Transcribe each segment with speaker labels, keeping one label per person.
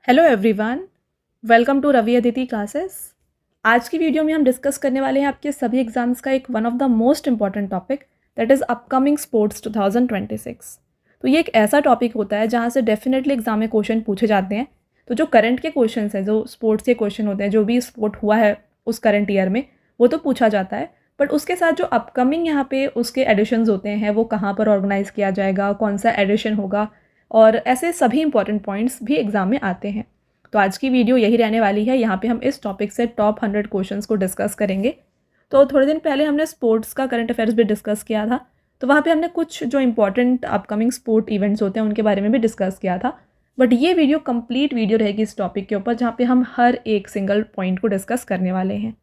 Speaker 1: Hello everyone, welcome to Ravi Aditi classes. आज की video में हम डिस्कस करने वाले हैं आपके सभी एग्जाम्स का एक one of the most important topic, that is upcoming sports 2026। तो ये एक ऐसा टॉपिक होता है जहाँ से डेफिनेटली एग्जाम में क्वेश्चन पूछे जाते हैं। तो जो करंट के क्वेश्चन हैं, जो स्पोर्ट्स के क्वेश्चन होते हैं, जो भी स्पोर्ट हुआ है उस करंट ईयर में, वो तो पूछा जाता है। बट उसके साथ जो अपकमिंग यहाँ पे उसके एडिशंस होते हैं, वो कहाँ पर ऑर्गेनाइज किया जाएगा, कौन सा एडिशन होगा, और ऐसे सभी इंपॉर्टेंट पॉइंट्स भी एग्जाम में आते हैं। तो आज की वीडियो यही रहने वाली है। यहाँ पे हम इस टॉपिक से टॉप 100 क्वेश्चंस को डिस्कस करेंगे। तो थोड़े दिन पहले हमने स्पोर्ट्स का करंट अफेयर्स भी डिस्कस किया था, तो वहाँ पे हमने कुछ जो इंपॉर्टेंट अपकमिंग स्पोर्ट इवेंट्स होते हैं उनके बारे में भी डिस्कस किया था। बट ये वीडियो कंप्लीट वीडियो रहेगी इस टॉपिक के ऊपर, जहाँ पे हम हर एक सिंगल पॉइंट को डिस्कस करने वाले हैं।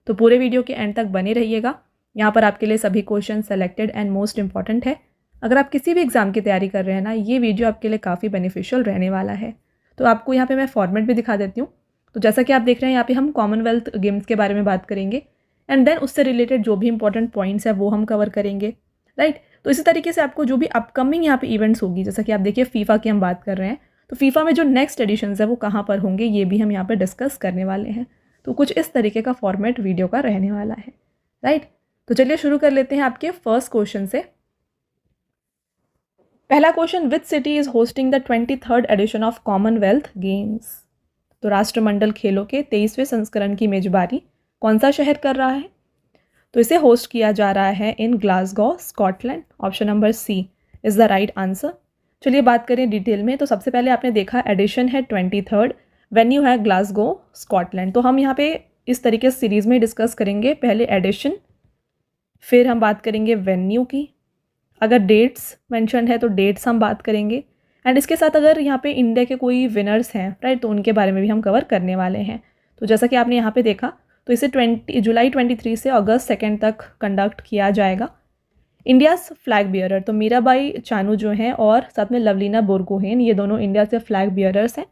Speaker 1: तो पूरे वीडियो के एंड तक बने रहिएगा। यहाँ पर आपके लिए सभी question selected and most important है। अगर आप किसी भी एग्जाम की तैयारी कर रहे हैं ना, ये वीडियो आपके लिए काफ़ी बेनिफिशियल रहने वाला है। तो आपको यहाँ पे मैं फॉर्मेट भी दिखा देती हूँ। तो जैसा कि आप देख रहे हैं, यहाँ पे हम कॉमनवेल्थ गेम्स के बारे में बात करेंगे एंड देन उससे रिलेटेड जो भी इंपॉर्टेंट पॉइंट्स है वो हम कवर करेंगे, राइट। तो इसी तरीके से आपको जो भी अपकमिंग यहाँ पे इवेंट्स होगी, जैसा कि आप देखिए फीफा की हम बात कर रहे हैं, तो फीफा में जो नेक्स्ट एडिशंस है वो कहाँ पर होंगे, ये भी हम यहाँ पर डिस्कस करने वाले हैं। तो कुछ इस तरीके का फॉर्मेट वीडियो का रहने वाला है, राइट। तो चलिए शुरू कर लेते हैं आपके फर्स्ट क्वेश्चन से। पहला question, which city is hosting the 23rd edition of Commonwealth Games. तो राष्ट्रमंडल खेलों के 23वें संस्करण की मेजबानी कौन सा शहर कर रहा है? तो इसे होस्ट किया जा रहा है in Glasgow, Scotland. Option number C is the right answer. चलिए बात करें डिटेल में। तो सबसे पहले आपने देखा एडिशन है 23rd, वेन्यू है ग्लासगो, स्कॉटलैंड। तो हम यहाँ पे इस तरीके से सीरीज़ में डिस्कस करेंगे, पहले एडिशन, फिर हम बात करेंगे वेन्यू की, अगर डेट्स मेंशन है तो डेट्स हम बात करेंगे, एंड इसके साथ अगर यहाँ पे इंडिया के कोई विनर्स हैं, राइट, तो उनके बारे में भी हम कवर करने वाले हैं। तो जैसा कि आपने यहाँ पे देखा, तो इसे जुलाई 23 से अगस्त 2 तक कंडक्ट किया जाएगा। इंडियाज़ फ्लैग बियरर, तो मीराबाई चानू जो हैं और साथ में लवलीना बोरगोहेन, ये दोनों इंडिया से फ्लैग बियरर्स हैं।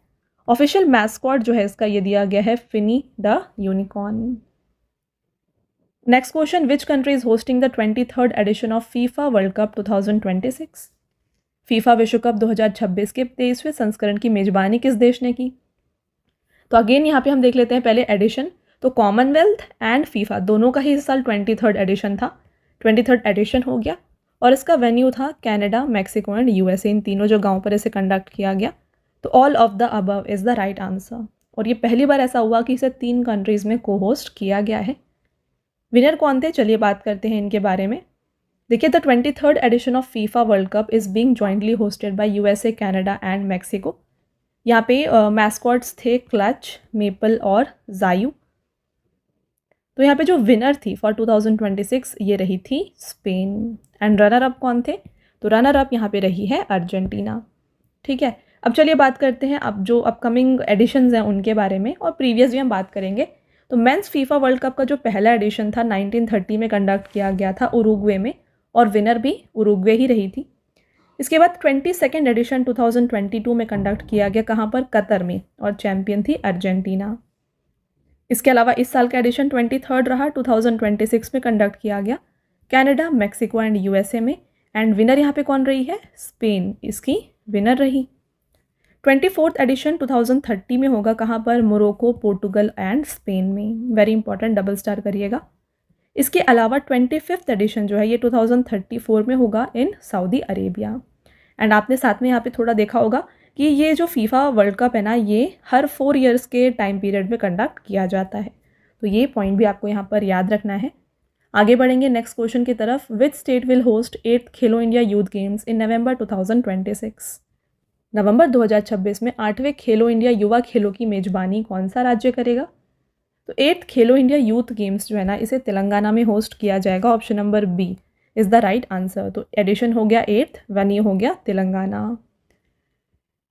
Speaker 1: ऑफिशियल मैस्कॉट जो है इसका ये दिया गया है Finny the unicorn. Next question, which country is hosting the 23rd edition of FIFA World cup 2026। FIFA विश्व कप 2026 के 23वें संस्करण की मेजबानी किस देश ने की? तो अगेन यहाँ पे हम देख लेते हैं पहले एडिशन। तो कॉमनवेल्थ एंड फीफा दोनों का ही इस साल 23rd एडिशन था। 23rd एडिशन हो गया और इसका वेन्यू था कनाडा, मैक्सिको एंड यूएसए, इन तीनों जो गाँव पर इसे कंडक्ट किया गया। तो all of the above is the right answer. और ये पहली बार ऐसा हुआ कि इसे 3 कंट्रीज़ में को होस्ट किया गया है। विनर कौन थे, चलिए बात करते हैं इनके बारे में। देखिए, the 23rd edition of FIFA World Cup is being jointly hosted by USA, Canada and Mexico. यहाँ पे मैस्कॉट्स थे क्लच, मेपल और जायू। तो यहाँ पे जो विनर थी फॉर 2026 ये रही थी स्पेन, एंड रनर अप कौन थे? तो रनर अप यहाँ पे रही है अर्जेंटीना। ठीक है, अब चलिए बात करते हैं अब जो अपकमिंग एडिशंस हैं उनके बारे में, और प्रीवियस भी हम बात करेंगे। तो मेंस फीफा वर्ल्ड कप का जो पहला एडिशन था 1930 में कंडक्ट किया गया था उरुग्वे में, और विनर भी उरुग्वे ही रही थी। इसके बाद 22nd एडिशन 2022 में कंडक्ट किया गया, कहाँ पर? कतर में, और चैंपियन थी अर्जेंटीना। इसके अलावा इस साल का एडिशन 23rd रहा, 2026 में कंडक्ट किया गया कनाडा, मैक्सिको एंड यूएसए में, एंड विनर यहाँ पे कौन रही है? स्पेन इसकी विनर रही। 24th एडिशन 2030 में होगा, कहाँ पर? मोरक्को, पोर्टुगल एंड स्पेन में। वेरी इंपॉर्टेंट, डबल स्टार करिएगा। इसके अलावा 25th एडिशन जो है ये 2034 में होगा इन सऊदी अरेबिया। एंड आपने साथ में यहाँ पे थोड़ा देखा होगा कि ये जो फीफा वर्ल्ड कप है ना, ये हर 4 ईयर्स के टाइम पीरियड में कंडक्ट किया जाता है। तो ये पॉइंट भी आपको यहाँ पर याद रखना है। आगे बढ़ेंगे नेक्स्ट क्वेश्चन की तरफ। विच state will host 8th Khelo India Youth games इन नवंबर 2026। नवंबर 2026 में 8वें खेलो इंडिया युवा खेलों की मेजबानी कौन सा राज्य करेगा? तो 8th खेलो इंडिया यूथ गेम्स जो है ना, इसे तेलंगाना में होस्ट किया जाएगा। Option number B is the right answer. तो एडिशन हो गया 8th, वेन्यू हो गया तेलंगाना।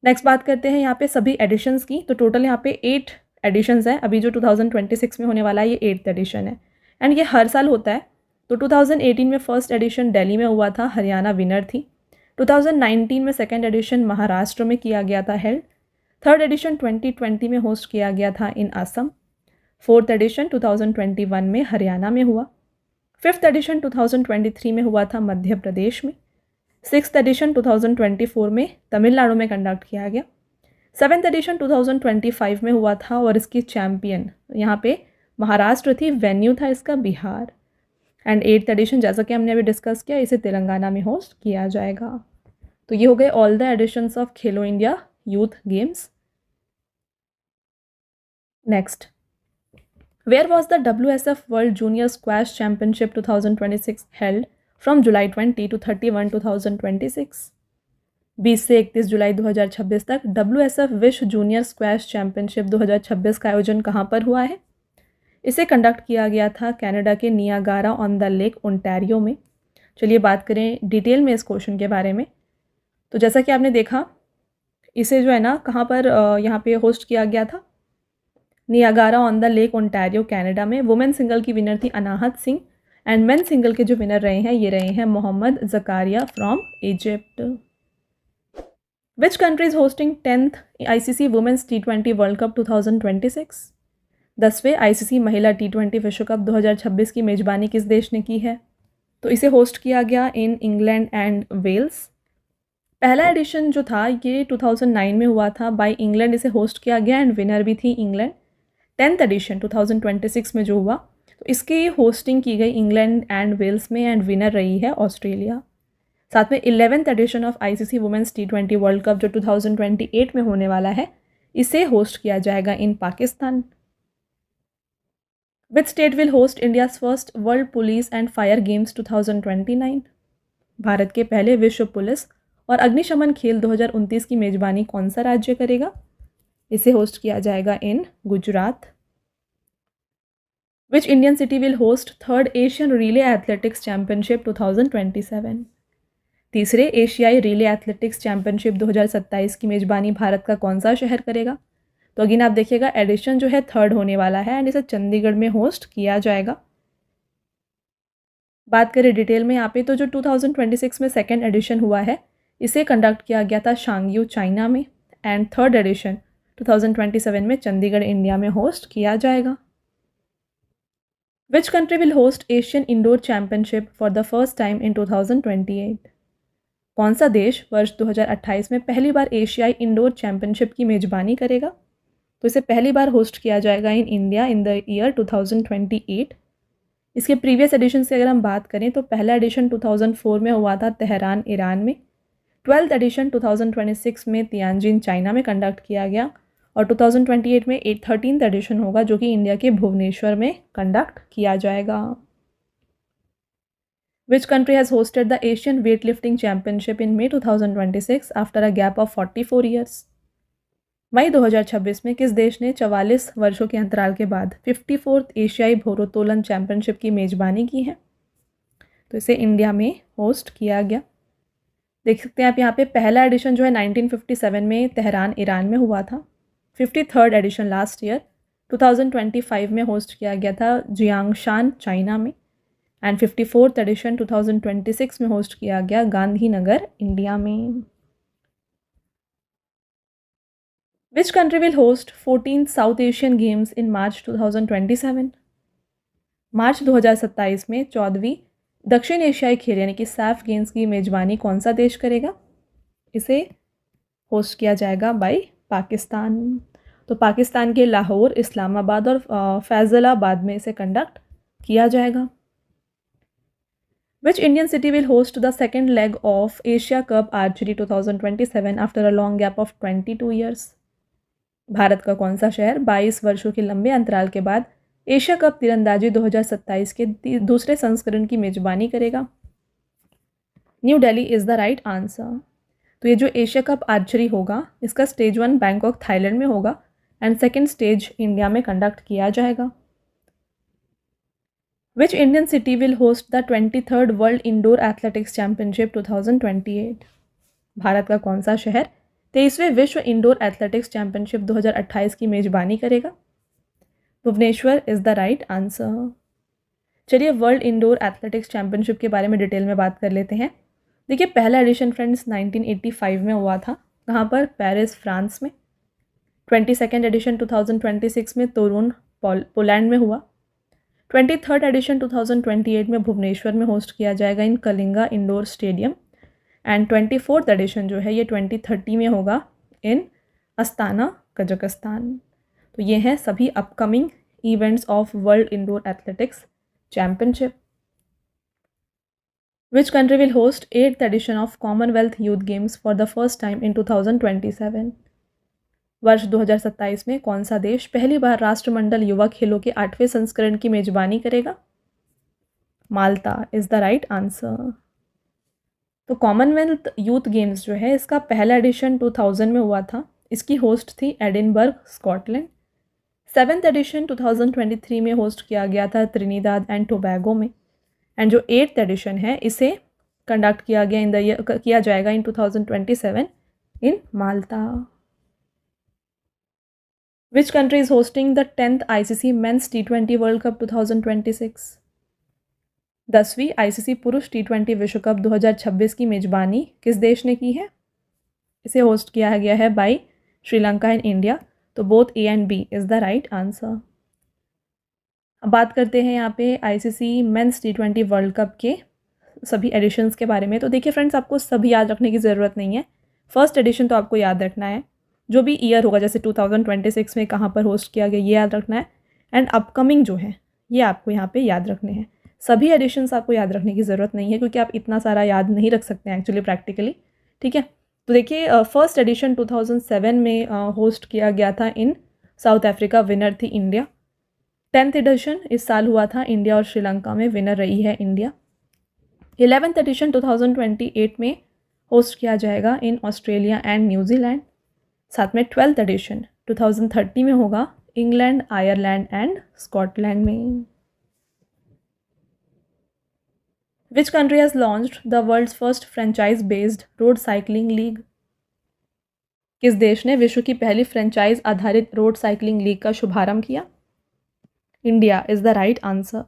Speaker 1: नेक्स्ट बात करते हैं यहाँ पे सभी एडिशंस की। तो टोटल यहाँ पे 8 एडिशंस हैं। अभी जो 2026 में होने वाला है ये 8th एडिशन है, एंड ये हर साल होता है। तो 2018 में फर्स्ट एडिशन दिल्ली में हुआ था, हरियाणा विनर थी। 2019 में सेकेंड एडिशन महाराष्ट्र में किया गया था हेल्ड। थर्ड एडिशन 2020 में होस्ट किया गया था इन असम। फोर्थ एडिशन 2021 में हरियाणा में हुआ। फिफ्थ एडिशन 2023 में हुआ था मध्य प्रदेश में। सिक्स्थ एडिशन 2024 में तमिलनाडु में कंडक्ट किया गया। 7th एडिशन 2025 में हुआ था और इसकी चैम्पियन यहाँ पे महाराष्ट्र थी, वेन्यू था इसका बिहार। एंड 8th एडिशन जैसा कि हमने अभी डिस्कस किया, इसे तेलंगाना में होस्ट किया जाएगा। तो ये हो गए all the editions of Khelo India Youth Games. Next, where was the WSF World Junior Squash Championship 2026 held from July 20 to 31 2026? 20 से 31 जुलाई 2026 तक WSF विश्व जूनियर स्क्वैश चैम्पियनशिप 2026 का आयोजन कहाँ पर हुआ है? इसे कंडक्ट किया गया था कनाडा के नियागारा ऑन द लेक ओंटारियो में। चलिए बात करें डिटेल में इस क्वेश्चन के बारे में। तो जैसा कि आपने देखा, इसे जो है ना कहाँ पर यहाँ पे होस्ट किया गया था, Niagara on the lake Ontario Canada में। वुमेन सिंगल की विनर थी Anahat Singh and men single के जो विनर रहे हैं ये रहे हैं Mohamed Zakaria from Egypt. Which country is hosting 10th ICC women's T20 world cup 2026? 10वें ICC महिला T20 विश्व कप 2026 की मेजबानी किस देश ने की है? तो इसे होस्ट किया गया इन इंग्लैंड एंड वेल्स। पहला एडिशन जो था ये 2009 में हुआ था, बाय इंग्लैंड इसे होस्ट किया गया एंड विनर भी थी इंग्लैंड। 10th एडिशन 2026 में जो हुआ तो इसकी होस्टिंग की गई इंग्लैंड एंड वेल्स में एंड विनर रही है ऑस्ट्रेलिया। साथ में 11th edition of ICC women's T20 world Cup जो 2028 में होने वाला है, इसे होस्ट किया जाएगा in Pakistan. Which state will host India's first world police and fire games 2029? Bharat के पहले विश्व पुलिस और अग्निशमन खेल 2029 की मेजबानी कौन सा राज्य करेगा? इसे होस्ट किया जाएगा in Gujarat. Which Indian city will host 3rd Asian relay athletics championship 2027? तीसरे एशियाई रिले एथलेटिक्स चैम्पियनशिप 2027 की मेजबानी भारत का कौन सा शहर करेगा? तो अगेन आप देखिएगा एडिशन जो है 3rd होने वाला है एंड इसे चंडीगढ़ में होस्ट किया जाएगा। बात करें डिटेल में यहाँ पे, तो जो 2026 में 2nd एडिशन हुआ है इसे कंडक्ट किया गया था शांगयू चाइना में एंड 3rd एडिशन 2027 में चंडीगढ़ इंडिया में होस्ट किया जाएगा। विच country will host Asian indoor championship for the first time in 2028? कौन सा देश वर्ष 2028 में पहली बार एशियाई इंडोर चैम्पियनशिप की मेजबानी करेगा? तो इसे पहली बार होस्ट किया जाएगा in India in the year 2028। इसके प्रीवियस एडिशन से अगर हम बात करें तो पहला एडिशन 2004 में हुआ था तेहरान ईरान में। 12th एडिशन 2026 में तियानजिन चाइना में कंडक्ट किया गया और 2028 में 13th एडिशन होगा जो कि इंडिया के भुवनेश्वर में कंडक्ट किया जाएगा। Which country has hosted the Asian Weightlifting Championship in May 2026 after a gap of 44 years? मई 2026 में किस देश ने 44 वर्षों के अंतराल के बाद 54th एशियाई भारोत्तोलन चैंपियनशिप की मेजबानी की है? तो इसे इंडिया में होस्ट किया गया। देख सकते हैं आप यहाँ पे पहला एडिशन जो है 1957 में तेहरान ईरान में हुआ था। 53rd एडिशन लास्ट ईयर 2025 में होस्ट किया गया था जियांगशान चाइना में एंड 54th एडिशन 2026 में होस्ट किया गया गांधीनगर इंडिया में। Which country will host 14th South Asian games in March 2027? मार्च 2027 में 14वीं दक्षिण एशियाई खेल यानी कि सैफ गेम्स की मेजबानी कौन सा देश करेगा? इसे होस्ट किया जाएगा बाय पाकिस्तान। तो पाकिस्तान के लाहौर, इस्लामाबाद और फैजलाबाद में इसे कंडक्ट किया जाएगा। Which Indian city will host the second leg of Asia Cup Archery 2027 after a long gap of 22 years? Bharat का कौन सा शहर 22 वर्षों के लंबे अंतराल के बाद एशिया कप तीरंदाजी 2027 के दूसरे संस्करण की मेजबानी करेगा? New Delhi is the right answer. तो ये जो एशिया कप आर्चरी होगा इसका स्टेज 1 बैंकॉक थाईलैंड में होगा एंड सेकेंड स्टेज इंडिया में कंडक्ट किया जाएगा। Which Indian city will host the 23rd World Indoor Athletics Championship 2028? Bharat का कौन सा शहर 23वें विश्व इंडोर एथलेटिक्स चैंपियनशिप 2028 की मेजबानी करेगा? Bhubaneswar is the right answer. चलिए वर्ल्ड इंडोर एथलेटिक्स चैंपियनशिप के बारे में डिटेल में बात कर लेते हैं। देखिए पहला एडिशन फ्रेंड्स 1985 में हुआ था। कहाँ पर? पेरिस फ्रांस में। 22nd एडिशन 2026 में तोरून पोलैंड में हुआ। 23rd एडिशन 2028 में भुवनेश्वर में होस्ट किया जाएगा in Kalinga indoor stadium and 24th edition जो है ये 2030 में होगा इन अस्ताना कजाकिस्तान। तो ये हैं सभी upcoming events of world Indoor athletics championship. Which country will host 8th edition of Commonwealth Youth Games for the first time in 2027? वर्ष 2027 में कौन सा देश पहली बार राष्ट्रमंडल युवा खेलों के 8वें संस्करण की मेजबानी करेगा? माल्टा इज द राइट आंसर। तो कॉमनवेल्थ यूथ गेम्स जो है इसका पहला एडिशन 2000 में हुआ था। इसकी होस्ट थी एडिनबर्ग स्कॉटलैंड। 7th एडिशन 2023 में होस्ट किया गया था त्रिनिदाद एंड टोबैगो में। एंड जो 8th एडिशन है इसे कंडक्ट किया जाएगा in 2027 in Malta. Which country is hosting the 10th ICC men's T20 world cup 2026? 10वीं ICC पुरुष T20 विश्व कप 2026 की मेजबानी किस देश ने की है? इसे होस्ट किया गया है बाय श्रीलंका एंड इंडिया। तो both A and B is the right answer. अब बात करते हैं यहाँ पे ICC men's T20 world cup के सभी एडिशंस के बारे में। तो देखिए फ्रेंड्स, आपको सभी याद रखने की ज़रूरत नहीं है। फर्स्ट एडिशन तो आपको याद रखना है, जो भी ईयर होगा जैसे 2026 में कहाँ पर होस्ट किया गया ये याद रखना है। एंड अपकमिंग जो है ये आपको यहाँ पे याद रखने हैं। सभी एडिशंस आपको याद रखने की ज़रूरत नहीं है क्योंकि आप इतना सारा याद नहीं रख सकते हैं एक्चुअली प्रैक्टिकली। ठीक है, तो देखिए फर्स्ट एडिशन 2007 में होस्ट किया गया था इन साउथ अफ्रीका। विनर थी इंडिया। 10th एडिशन इस साल हुआ था इंडिया और श्रीलंका में। विनर रही है इंडिया। 11th एडिशन 2028 में होस्ट किया जाएगा इन ऑस्ट्रेलिया एंड न्यूजीलैंड। साथ में 12th एडिशन 2030 में होगा इंग्लैंड, आयरलैंड एंड स्कॉटलैंड में। Which country has launched the world's first franchise-based road cycling league? किस देश ने विश्व की पहली फ्रेंचाइज आधारित रोड साइकिलिंग लीग का शुभारंभ किया? India is the right answer.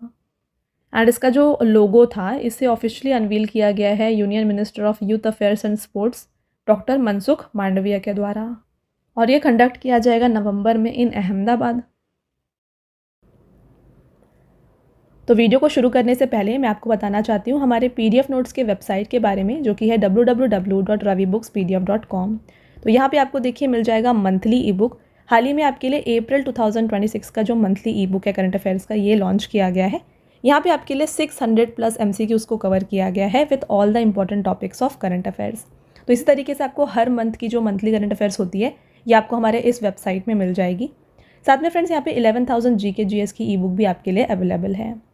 Speaker 1: And इसका जो लोगो था इसे ऑफिशियली अनवील किया गया है union minister of youth affairs and sports doctor Mansukh Mandaviya के द्वारा। और ये कंडक्ट किया जाएगा नवंबर में इन अहमदाबाद। तो वीडियो को शुरू करने से पहले मैं आपको बताना चाहती हूँ हमारे PDF नोट्स के वेबसाइट के बारे में, जो कि है www.ravibookspdf.com। तो यहाँ पे आपको देखिए मिल जाएगा मंथली ई बुक। हाल ही में आपके लिए अप्रैल 2026 का जो मंथली ई बुक है करंट अफेयर्स का ये लॉन्च किया गया है। यहाँ पे आपके लिए 600+ MCQs को कवर किया गया है with all the important topics of current affairs. तो इसी तरीके से आपको हर मंथ की जो मंथली करंट अफेयर्स होती है ये आपको हमारे इस वेबसाइट में मिल जाएगी। साथ में फ्रेंड्स यहाँ पे 11,000 GK GS की ई बुक भी आपके लिए अवेलेबल है।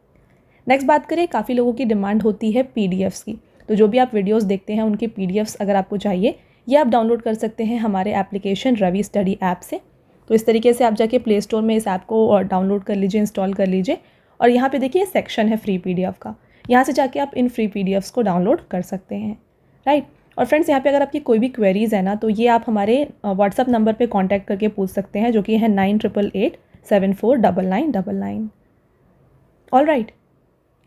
Speaker 1: नेक्स्ट बात करें, काफ़ी लोगों की डिमांड होती है PDFs की। तो जो भी आप वीडियोस देखते हैं उनके PDFs अगर आपको चाहिए ये आप डाउनलोड कर सकते हैं हमारे एप्लीकेशन रवि स्टडी ऐप से। तो इस तरीके से आप जाके प्ले स्टोर में इस ऐप को डाउनलोड कर लीजिए, इंस्टॉल कर लीजिए। और यहाँ पे देखिए सेक्शन है फ्री PDF का, यहाँ से जाके आप इन फ्री PDFs को डाउनलोड कर सकते हैं, राइट। और फ्रेंड्स यहाँ पे अगर आपकी कोई भी क्वेरीज़ है ना तो ये आप हमारे व्हाट्सअप नंबर पे कांटेक्ट करके पूछ सकते हैं, जो कि है 9888749999। All right.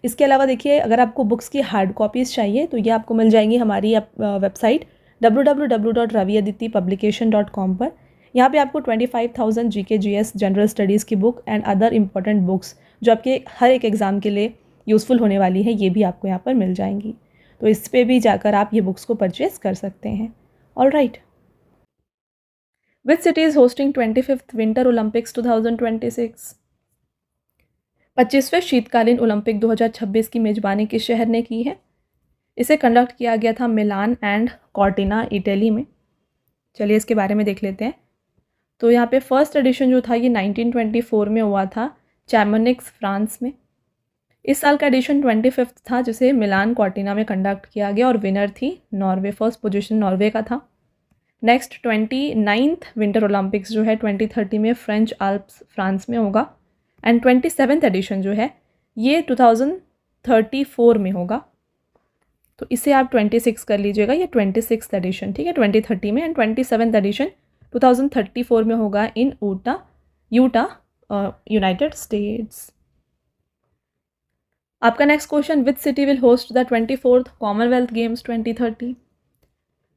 Speaker 1: इसके अलावा देखिए अगर आपको बुक्स की हार्ड कॉपीज़ चाहिए तो ये आपको मिल जाएंगी हमारी वेबसाइट www.raviaditipublication.com पर। यहाँ पे आपको 25,000 GK GS जनरल स्टडीज़ की book and other important books जो आपके हर एक एग्ज़ाम के लिए यूज़फुल होने वाली है ये भी आपको यहाँ पर मिल जाएंगी। तो इस पर भी जाकर आप ये बुक्स को परचेज़ कर सकते हैं। All right. Which city is hosting 25th winter Olympics 2026? 25वें शीतकालीन ओलंपिक 2026 की मेज़बानी किस शहर ने की है? इसे कंडक्ट किया गया था मिलान एंड कॉर्टिना इटली में। चलिए इसके बारे में देख लेते हैं। तो यहाँ पे फर्स्ट एडिशन जो था ये 1924 में हुआ था चैमोनिक्स फ्रांस में। इस साल का एडिशन 25th था जिसे मिलान कॉर्टिना में कंडक्ट किया गया और विनर थी नॉर्वे। फर्स्ट पोजीशन नॉर्वे का था। नेक्स्ट 29th विंटर ओलंपिक्स जो है 2030 में फ्रेंच आल्प्स फ्रांस में होगा। एंड 27th एडिशन जो है ये 2034 में होगा। तो इसे आप 26 कर लीजिएगा, ये 26th एडिशन, ठीक है, 2030 में। एंड 27th एडिशन 2034 में होगा इन यूटा यूनाइटेड स्टेट्स। आपका next question, which city will host the 24th Commonwealth games 2030?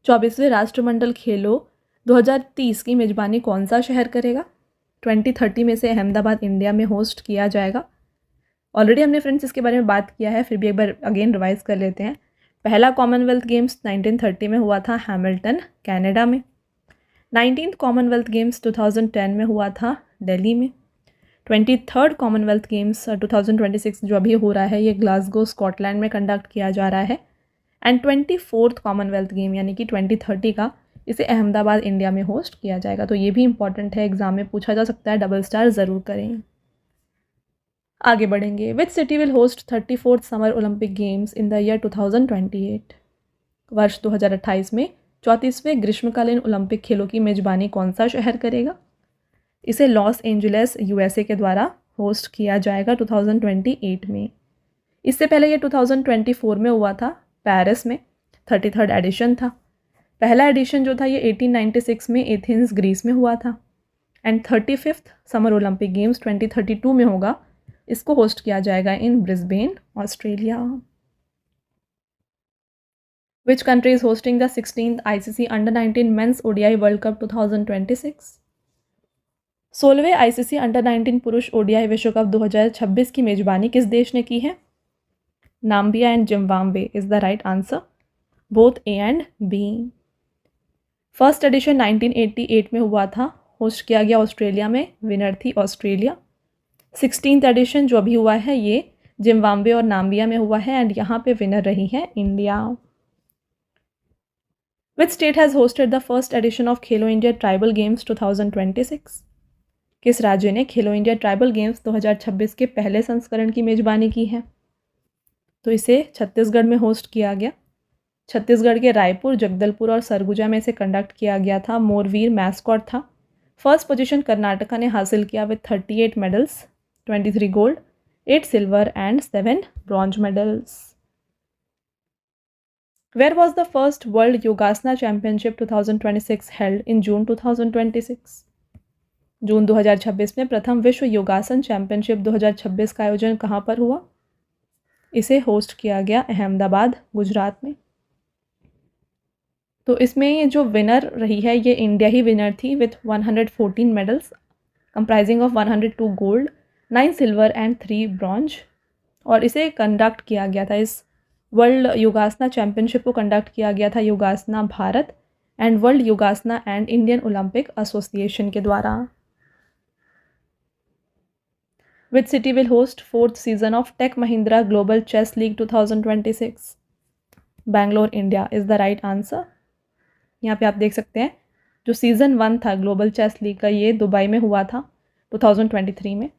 Speaker 1: 24वें राष्ट्रमंडल खेलों 2030 की मेजबानी कौन सा शहर करेगा? 2030 में से अहमदाबाद इंडिया में होस्ट किया जाएगा। ऑलरेडी हमने फ्रेंड्स इसके बारे में बात किया है, फिर भी एक बार अगेन रिवाइज कर लेते हैं। पहला कॉमनवेल्थ गेम्स 1930 में हुआ था हैमिल्टन कनाडा में। 19th कॉमनवेल्थ गेम्स 2010 में हुआ था दिल्ली में। 23rd कॉमनवेल्थ गेम्स 2026 जो अभी हो रहा है ये ग्लासगो स्कॉटलैंड में कंडक्ट किया जा रहा है। एंड 24th कॉमनवेल्थ गेम यानी कि 2030 का इसे अहमदाबाद इंडिया में होस्ट किया जाएगा। तो ये भी इंपॉर्टेंट है, एग्जाम में पूछा जा सकता है, डबल स्टार ज़रूर करें। आगे बढ़ेंगे। विच city will host 34th summer Olympic games in the year 2028? वर्ष 2028 में 34वें ग्रीष्मकालीन ओलंपिक खेलों की मेजबानी कौन सा शहर करेगा? इसे लॉस एंजलिस यूएसए के द्वारा होस्ट किया जाएगा 2028 में। इससे पहले ये 2024 में हुआ था पेरिस में, 33rd एडिशन था। पहला एडिशन जो था ये 1896 में एथेंस ग्रीस में हुआ था। And 35th summer Olympic games 2032 में होगा, इसको होस्ट किया जाएगा in Brisbane Australia. Which country is hosting the 16th ICC under men's ODI world cup 2026? 16वें ICC अंडर-19 पुरुष ODI विश्व कप 2026 की मेजबानी किस देश ने की है? Namibia and Zimbabwe is the right answer, both A and B। First edition 1988 में हुआ था, होस्ट किया गया ऑस्ट्रेलिया में, विनर थी ऑस्ट्रेलिया। 16th एडिशन जो अभी हुआ है ये जिम्बाब्वे और नाम्बिया में हुआ है एंड यहाँ पे विनर रही है India. Which state has hosted the first edition of Khelo India tribal games 2026? किस राज्य ने खेलो इंडिया ट्राइबल गेम्स 2026 के पहले संस्करण की मेजबानी की है? तो इसे छत्तीसगढ़ में होस्ट किया गया। छत्तीसगढ़ के रायपुर, जगदलपुर और सरगुजा में इसे कंडक्ट किया गया था। मोरवीर मैस्कॉट था। फर्स्ट पोजीशन कर्नाटका ने हासिल किया with 38 medals, 23 gold, 8 silver and 7 bronze medals. Where was the first World Yogasana Championship 2026 held in June 2026? जून 2026 में प्रथम विश्व योगासन चैंपियनशिप 2026 का आयोजन कहाँ पर हुआ? इसे होस्ट किया गया अहमदाबाद, गुजरात में। तो इसमें ये जो विनर रही है ये इंडिया ही विनर थी with 114 medals comprising of 102 gold, 9 silver and 3 bronze. और इसे कंडक्ट किया गया था, इस वर्ल्ड योगासना चैम्पियनशिप को कंडक्ट किया गया था Yogasana Bharat and world yogasana and Indian Olympic association के द्वारा। Which city will host 4th season of tech Mahindra global chess league 2026? Bangalore, India is the right answer. यहाँ पे आप देख सकते हैं जो सीज़न 1 था ग्लोबल चेस लीग का ये दुबई में हुआ था 2023 में।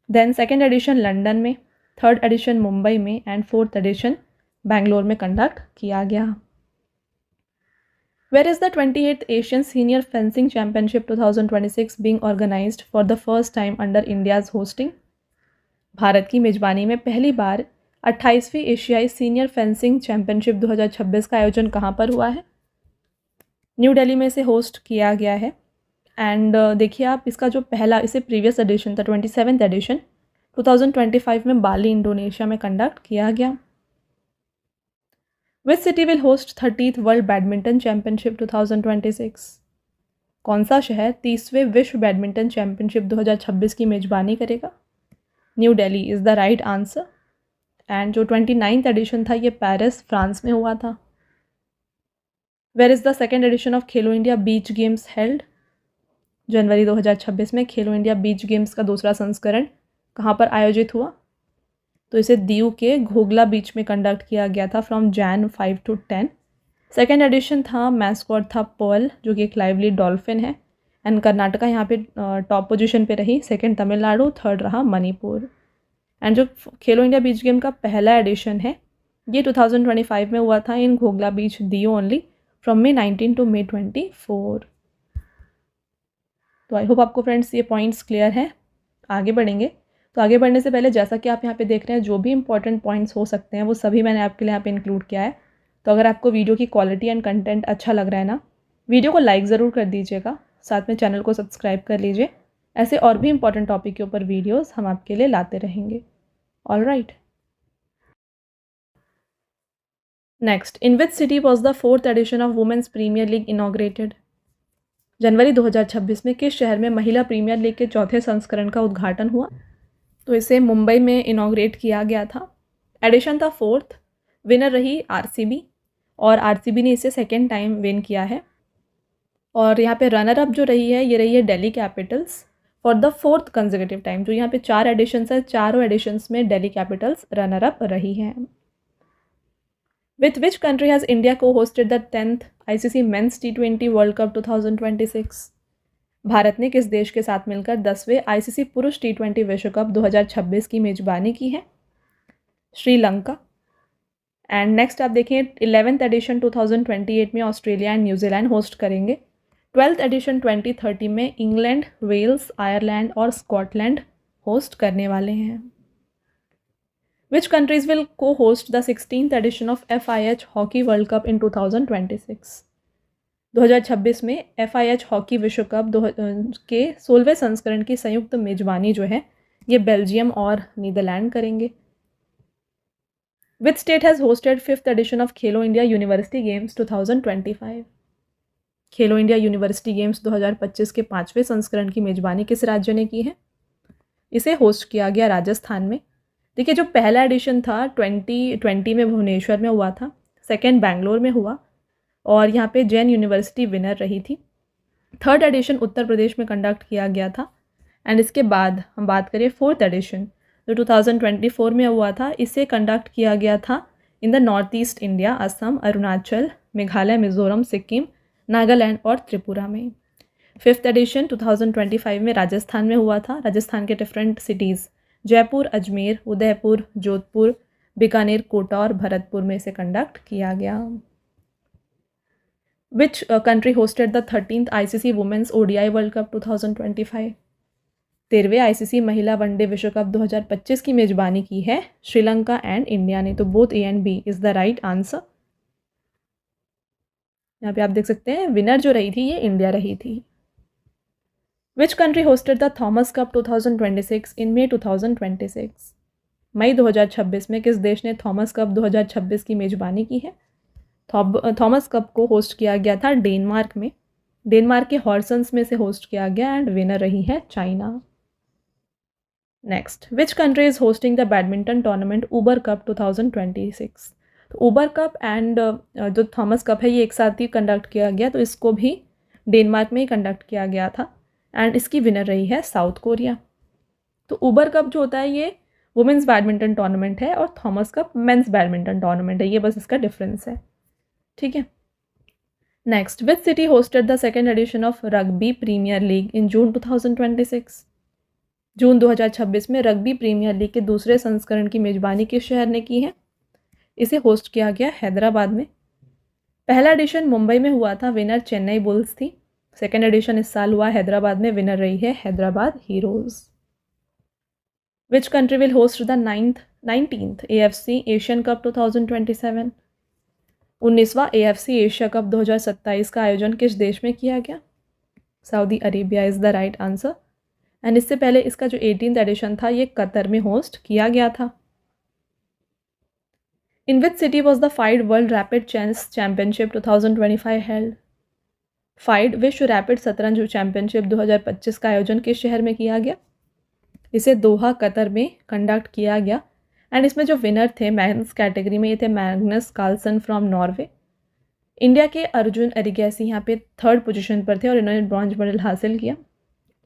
Speaker 1: देन सेकेंड एडिशन लंदन में, थर्ड एडिशन मुंबई में एंड फोर्थ एडिशन बैंगलोर में कंडक्ट किया गया। Where is the 28th Asian Senior Fencing Championship 2026 being organised for the first time under India's hosting? Bharat की मेजबानी में पहली बार 28वीं एशियाई सीनियर फेंसिंग चैम्पियनशिप 2026 का आयोजन कहाँ पर हुआ है? न्यू दिल्ली में इसे होस्ट किया गया है। एंड देखिए आप, इसका जो पहला इसे प्रीवियस एडिशन था 27th एडिशन 2025 में बाली, इंडोनेशिया में कंडक्ट किया गया। विच city will host 30th world badminton championship 2026? कौन सा शहर 30वें विश्व बैडमिंटन चैम्पियनशिप 2026 की मेजबानी करेगा? New Delhi is the right answer. And जो 29th एडिशन था ये पेरिस, फ्रांस में हुआ था। Where is the second edition of Khelo India Beach Games held? जनवरी 2026 में खेलो इंडिया बीच गेम्स का दूसरा संस्करण कहाँ पर आयोजित हुआ? तो इसे दीव के घोगला बीच में कंडक्ट किया गया था from Jan 5 to 10। Second edition था, मैस्कॉट था पर्ल जो कि एक लाइवली डॉल्फिन है एंड कर्नाटका यहाँ पे टॉप पोजीशन पे रही, सेकेंड तमिलनाडु, थर्ड रहा मणिपुर। एंड जो खेलो इंडिया बीच गेम का पहला एडिशन है ये 2025 में हुआ था in Ghoghla beach, Diu only, from May 19 to May 24। तो आई होप आपको फ्रेंड्स ये पॉइंट्स क्लियर है। आगे बढ़ेंगे। तो आगे बढ़ने से पहले जैसा कि आप यहाँ पे देख रहे हैं जो भी इंपॉर्टेंट पॉइंट्स हो सकते हैं वो सभी मैंने आपके लिए यहाँ पे इंक्लूड किया है। तो अगर आपको वीडियो की क्वालिटी एंड कंटेंट अच्छा लग रहा है ना, वीडियो को लाइक ज़रूर कर दीजिएगा, साथ में चैनल को सब्सक्राइब कर लीजिए। ऐसे और भी इंपॉर्टेंट टॉपिक के ऊपर वीडियोज़ हम आपके लिए लाते रहेंगे। All right, next, in which city was the 4th edition of women's premier league inaugurated? जनवरी 2026 में किस शहर में महिला प्रीमियर लीग के चौथे संस्करण का उद्घाटन हुआ? तो इसे मुंबई में इनॉग्रेट किया गया था। एडिशन था 4th, विनर रही आरसीबी और आरसीबी ने इसे सेकेंड टाइम विन किया है। और यहाँ पे रनर अप जो रही है ये रही है Delhi Capitals for the 4th consecutive time. जो यहाँ पे 4 एडिशंस है, चारों एडिशंस में दिल्ली कैपिटल्स रनर अप रही है। With which country has India को hosted the 10th ICC men's T20 world cup 2026? भारत ने किस देश के साथ मिलकर 10वें ICC पुरुष T20 विश्व कप 2026 की मेजबानी की है? श्रीलंका। एंड नेक्स्ट आप देखें 11th एडिशन 2028 में ऑस्ट्रेलिया एंड न्यूजीलैंड होस्ट करेंगे। 12th एडिशन 2030 में इंग्लैंड, वेल्स, आयरलैंड और स्कॉटलैंड होस्ट करने वाले हैं। Which countries will co-host the 16th edition of FIH hockey world cup in 2026? 2026 में FIH हॉकी विश्व कप के 16वें संस्करण की संयुक्त मेजबानी जो है ये बेल्जियम और नीदरलैंड करेंगे। Which state has hosted 5th edition of Khelo India University Games 2025? Khelo India University Games 2025 के 5वें संस्करण की मेजबानी किस राज्य ने की है? इसे होस्ट किया गया राजस्थान में। देखिए जो पहला एडिशन था 2020 में भुवनेश्वर में हुआ था, सेकेंड बेंगलोर में हुआ और यहाँ पे जैन यूनिवर्सिटी विनर रही थी। 3rd एडिशन उत्तर प्रदेश में कंडक्ट किया गया था। एंड इसके बाद हम बात करें 4th एडिशन जो 2024 में हुआ था, इसे कंडक्ट किया गया था in the north east India, Assam, Arunachal, Meghalaya, Mizoram, Sikkim, Nagaland और त्रिपुरा में। 5th एडिशन 2025 में राजस्थान में हुआ था। राजस्थान के डिफरेंट सिटीज़ जयपुर, अजमेर, उदयपुर, जोधपुर, बीकानेर, कोटा और भरतपुर में इसे कंडक्ट किया गया। Which country hosted the 13th ICC women's ODI world Cup 2025? 13वें ICC महिला वनडे विश्व कप 2025 की मेजबानी की है श्रीलंका एंड इंडिया ने। तो both A and B is the right answer. यहाँ पे आप देख सकते हैं विनर जो रही थी ये इंडिया रही थी। विच country hosted the Thomas cup 2026 in May 2026? मई 2026 में किस देश ने थॉमस कप 2026 की मेजबानी की है? थॉमस कप को होस्ट किया गया था डेनमार्क में। डेनमार्क के हॉर्सन्स में से होस्ट किया गया एंड विनर रही है China. Next, which country is hosting the badminton tournament Uber cup 2026? तो ऊबर कप एंड जो थॉमस कप है ये एक साथ ही कंडक्ट किया गया, तो इसको भी डेनमार्क में ही कंडक्ट किया गया था एंड इसकी विनर रही है साउथ कोरिया। तो ऊबर कप जो होता है ये वुमेंस बैडमिंटन टूर्नामेंट है और Thomas cup men's badminton tournament है, ये बस इसका डिफरेंस है। ठीक है। Next, which city hosted the 2nd edition of rugby premier league in June 2026? जून 2026 में रग्बी प्रीमियर लीग के दूसरे संस्करण की मेजबानी किस शहर ने की है? इसे होस्ट किया गया हैदराबाद में। पहला एडिशन मुंबई में हुआ था, विनर चेन्नई बुल्स थी। सेकेंड एडिशन इस साल हुआ हैदराबाद में, विनर रही है Hyderabad heroes. Which country will host the 19th AFC Asian cup 2027? 19वां AFC Asia cup 2027 का आयोजन किस देश में किया गया? Saudi Arabia is the right answer. And इससे पहले इसका जो 18th एडिशन था ये कतर में होस्ट किया गया था। In which city was the FIDE world rapid chess championship 2025 held? FIDE विश्व रैपिड शतरंज चैम्पियनशिप 2025 का आयोजन किस शहर में किया गया? इसे दोहा कतर में कंडक्ट किया गया एंड इसमें जो विनर थे मेंस कैटेगरी में ये थे Magnus Carlsen from Norway. India के अर्जुन एरिगैसी यहाँ पे 3rd पोजीशन पर थे और इन्होंने ब्रॉन्ज मेडल हासिल किया।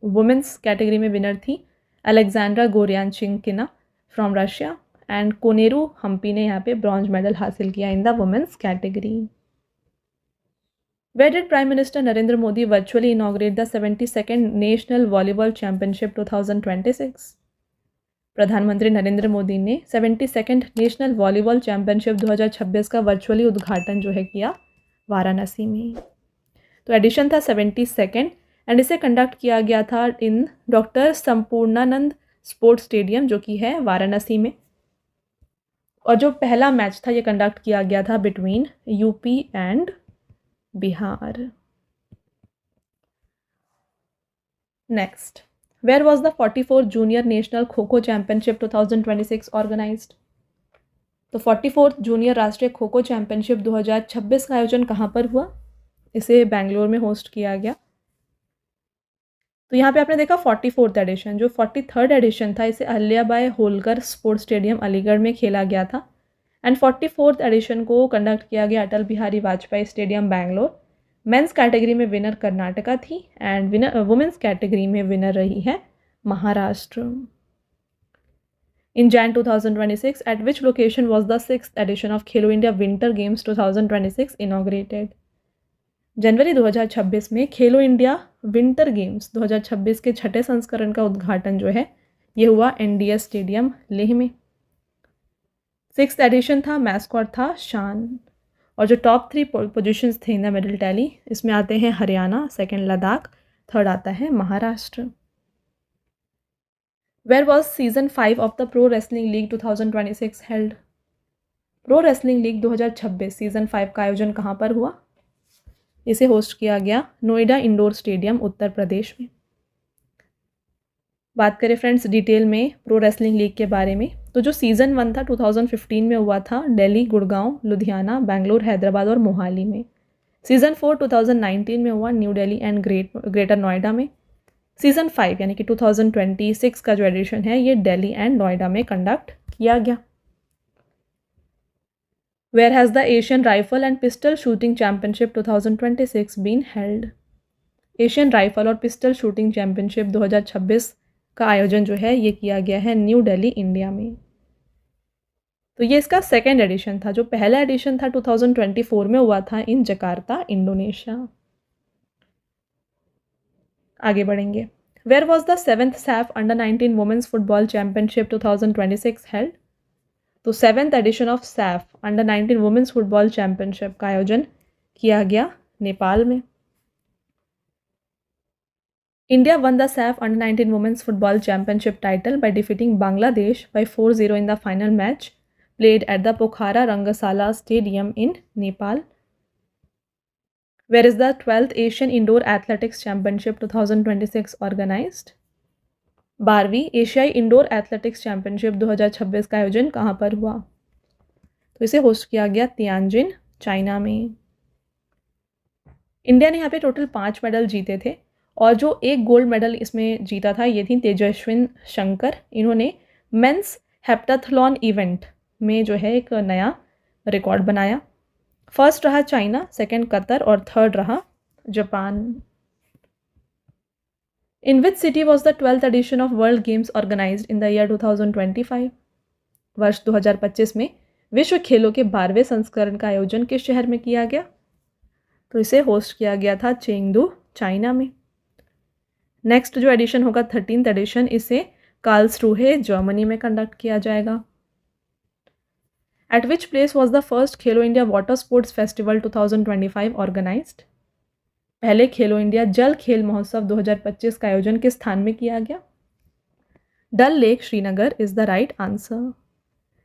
Speaker 1: वुमेंस कैटेगरी में विनर थी Alexandra Goryachkina from Russia and Koneru Humpy ने यहाँ पे ब्रॉन्ज मेडल हासिल किया in the women's category. Where did Prime Minister Narendra Modi virtually inaugurate the 72nd National Volleyball Championship 2026? प्रधानमंत्री नरेंद्र मोदी ने 72nd नेशनल वॉलीबॉल चैम्पियनशिप 2026 का वर्चुअली उद्घाटन जो है किया वाराणसी में। तो एडिशन था 72nd एंड इसे कंडक्ट किया गया था in doctor Sampurnanand sports stadium जो कि है वाराणसी में। और जो पहला मैच था ये कंडक्ट किया गया था between UP and Bihar. Next, where was the 44th Junior National kho kho championship 2026 organised? तो 44th जूनियर राष्ट्रीय खो खो चैम्पियनशिप 2026 का आयोजन कहाँ पर हुआ? इसे बेंगलोर में होस्ट किया गया। तो यहाँ पे आपने देखा 44th एडिशन, जो 43rd एडिशन था इसे अहिल्याबाई होलकर स्पोर्ट्स स्टेडियम अलीगढ़ में खेला गया था एंड 44th एडिशन को कंडक्ट किया गया Atal Bihari Vajpayee stadium Bangalore men's category में विनर कर्नाटका थी एंड वुमेंस कैटेगरी में विनर रही है Maharashtra. In Jan 2026, at which location was the 6th edition of Khelo India Winter Games 2026 inaugurated? जनवरी 2026 में खेलो इंडिया विंटर गेम्स 2026 के छठे संस्करण का उद्घाटन जो है ये हुआ NDS स्टेडियम लेह में। 6th एडिशन था, मैस्कॉट था शान। और जो टॉप 3 पोजीशंस थे इन द मेडल टैली, इसमें आते हैं हरियाणा, सेकंड लद्दाख, थर्ड आता है Maharashtra. Where was season 5 of the Pro Wrestling League 2026 held? Pro wrestling league 2026 season 5 का आयोजन कहाँ पर हुआ? इसे होस्ट किया गया नोएडा इंडोर स्टेडियम उत्तर प्रदेश में। बात करें फ्रेंड्स डिटेल में प्रो रेसलिंग लीग के बारे में, तो जो सीज़न 1 था 2015 में हुआ था दिल्ली, गुड़गांव, लुधियाना, बेंगलोर, हैदराबाद और मोहाली में। सीज़न 4 2019 में हुआ new Delhi and greater Noida में। सीज़न 5 यानी कि 2026 का जो एडिशन है ये दिल्ली एंड नोएडा में कंडक्ट किया गया। Where has the Asian Rifle and Pistol shooting championship 2026 been held? Asian rifle और पिस्टल शूटिंग चैम्पियनशिप 2026 का आयोजन जो है ये किया गया है न्यू दिल्ली, इंडिया में। तो ये इसका सेकेंड एडिशन था। जो पहला एडिशन था 2024 में हुआ था इन जकार्ता, इंडोनेशिया। आगे बढ़ेंगे। Where was the 7th SAFF under 19 women's football championship 2026 held? तो 7th edition of SAFF under 19 women's football championship का आयोजन किया गया नेपाल में। India won the SAFF under 19 women's football championship title by defeating Bangladesh by 4-0 in the final match played at the Pokhara Rangasala Stadium in Nepal. Where is the 12th Asian Indoor Athletics Championship 2026 organized? 12वीं एशियाई indoor athletics championship 2026 का आयोजन कहाँ पर हुआ? तो इसे host किया गया तियानजिन, चाइना में। इंडिया ने यहाँ पे टोटल 5 मेडल जीते थे और जो एक गोल्ड मेडल इसमें जीता था ये थी तेजस्विन शंकर। इन्होंने मेंस हेप्टाथलॉन इवेंट में जो है एक नया रिकॉर्ड बनाया। फर्स्ट रहा चाइना, सेकंड कतर और थर्ड रहा Japan. In which city was the 12th edition of World Games organised in the year 2025? वर्ष 2025 में विश्व खेलों के 12वें संस्करण का आयोजन किस शहर में किया गया? तो इसे होस्ट किया गया था चेंगडू, चाइना में। नेक्स्ट जो एडिशन होगा 13th एडिशन, इसे कार्लसरूहे, जर्मनी में कंडक्ट किया जाएगा। At which place was the first Khelo India water sports festival 2025 organised? पहले खेलो इंडिया जल खेल महोत्सव 2025 का आयोजन किस स्थान में किया गया? Dal lake, Srinagar is the right answer.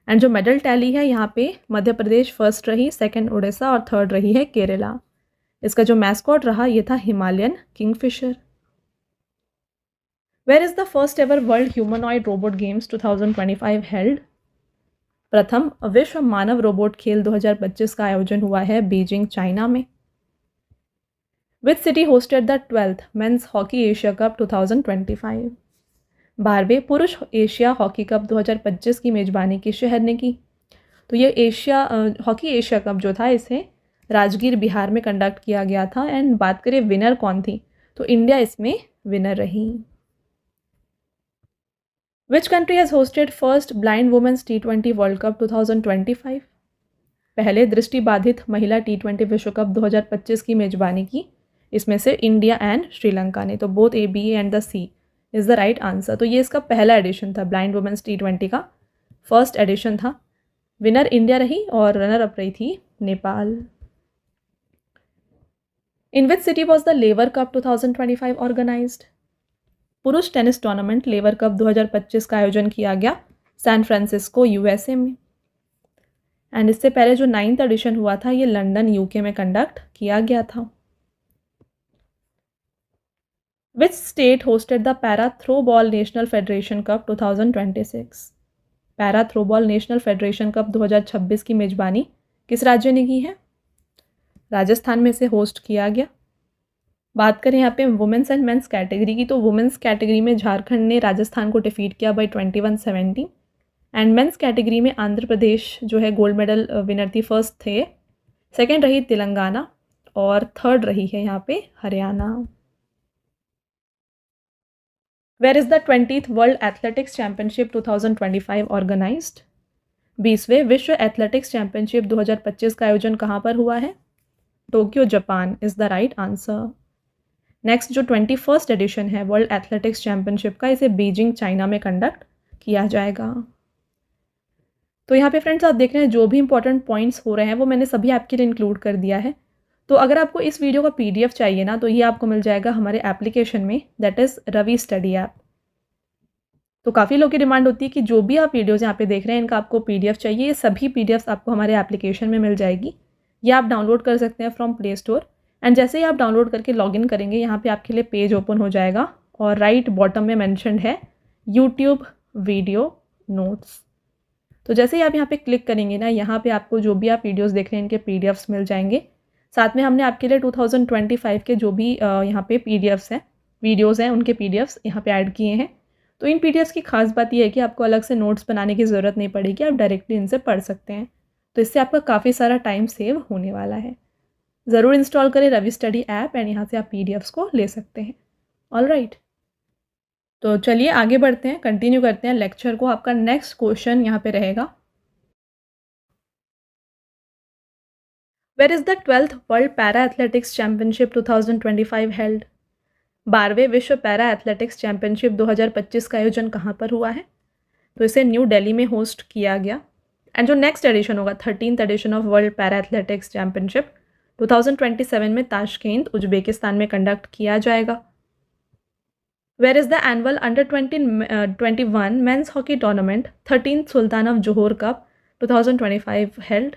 Speaker 1: And जो मेडल टैली है यहाँ पे मध्य प्रदेश फर्स्ट रही, सेकंड उड़ीसा और थर्ड रही है केरला। इसका जो मैस्कॉट रहा ये था Himalayan kingfisher. Where is the first ever World Humanoid Robot Games 2025 held? प्रथम विश्व मानव रोबोट खेल 2025 का आयोजन हुआ है बीजिंग, चाइना में। Which city hosted the 12th men's hockey Asia cup 2025? 12वें पुरुष एशिया हॉकी कप 2025 की मेजबानी किस शहर ने की? तो ये हॉकी एशिया कप जो था इसे राजगीर, बिहार में कंडक्ट किया गया था। एंड बात करें विनर कौन थी, तो इंडिया इसमें विनर रही। Which country has hosted first blind women's T20 world Cup 2025? पहले दृष्टिबाधित महिला T20 विश्व कप 2025 की मेजबानी की इसमें से इंडिया एंड श्रीलंका ने। तो both A, B and the C is the right answer. तो ये इसका पहला एडिशन था ब्लाइंड वुमेन्स T20 का, फर्स्ट एडिशन था। विनर इंडिया रही और रनर अप रही थी Nepal. In which city was the Laver cup 2025 organised? पुरुष टेनिस टूर्नामेंट लेवर कप 2025 का आयोजन किया गया सैन फ्रांसिस्को, USA में। एंड इससे पहले जो 9th एडिशन हुआ था ये लंदन, UK में कंडक्ट किया गया था। विच state hosted the para throwball national federation cup 2026? Para throwball national federation cup 2026 की मेजबानी किस राज्य ने की है? राजस्थान में से होस्ट किया गया। बात करें यहाँ पे वुमेंस एंड मेंस कैटेगरी की, तो वुमेंस कैटेगरी में झारखंड ने राजस्थान को डिफीट किया बाय 21-17। एंड मेंस कैटेगरी में आंध्र प्रदेश जो है गोल्ड मेडल विनर थी, फर्स्ट थे। सेकंड रही तेलंगाना और थर्ड रही है यहाँ पे Haryana. Where is the 20th world athletics championship 2025 organised? 20वें विश्व एथलेटिक्स चैम्पियनशिप 2025 का आयोजन कहाँ पर हुआ है? Tokyo Japan is the right answer. Next जो 21st एडिशन है वर्ल्ड एथलेटिक्स चैम्पियनशिप का, इसे बीजिंग चाइना में कंडक्ट किया जाएगा। तो यहाँ पे फ्रेंड्स आप देख रहे हैं जो भी इंपॉर्टेंट पॉइंट्स हो रहे हैं वो मैंने सभी आपके लिए इंक्लूड कर दिया है। तो अगर आपको इस वीडियो का PDF चाहिए ना, तो ये आपको मिल जाएगा हमारे एप्लीकेशन में, that is Ravi study app. तो काफ़ी लोगों की डिमांड होती है कि जो भी आप वीडियोज़ यहाँ पे देख रहे हैं इनका आपको PDF चाहिए। ये सभी PDFs आपको हमारे एप्लीकेशन में मिल जाएगी। ये आप डाउनलोड कर सकते हैं फ्रॉम प्ले स्टोर। एंड जैसे ही आप डाउनलोड करके लॉगिन करेंगे, यहाँ पे आपके लिए पेज ओपन हो जाएगा और राइट बॉटम में मेंशन्ड है यूट्यूब वीडियो नोट्स। तो जैसे ही आप यहाँ पे क्लिक करेंगे ना, यहाँ पे आपको जो भी आप वीडियोस देख रहे हैं इनके PDFs मिल जाएंगे। साथ में हमने आपके लिए 2025 के जो भी यहाँ पे PDFs हैं, वीडियोज़ हैं, उनके PDFs यहाँ पे ऐड किए हैं। तो इन PDFs की खास बात यह है कि आपको अलग से नोट्स बनाने की ज़रूरत नहीं पड़ेगी, आप डायरेक्टली इनसे पढ़ सकते हैं। तो इससे आपका काफ़ी सारा टाइम सेव होने वाला है। ज़रूर इंस्टॉल करें रवि स्टडी ऐप एंड यहाँ से आप PDFs को ले सकते हैं। ऑलराइट, तो चलिए आगे बढ़ते हैं, कंटिन्यू करते हैं लेक्चर को। आपका नेक्स्ट क्वेश्चन यहाँ पे रहेगा, where is the 12th world para athletics championship 2025 held? 12वें विश्व पैरा एथलेटिक्स चैम्पियनशिप 2025 का आयोजन कहाँ पर हुआ है? तो इसे न्यू दिल्ली में होस्ट किया गया। एंड जो नेक्स्ट एडिशन होगा 13th edition of world para athletics championship 2027 में ताशकेंत उज्बेकिस्तान में कंडक्ट किया जाएगा। Where is the annual under 21 men's hockey tournament 13th Sultan of Johor cup 2025 held?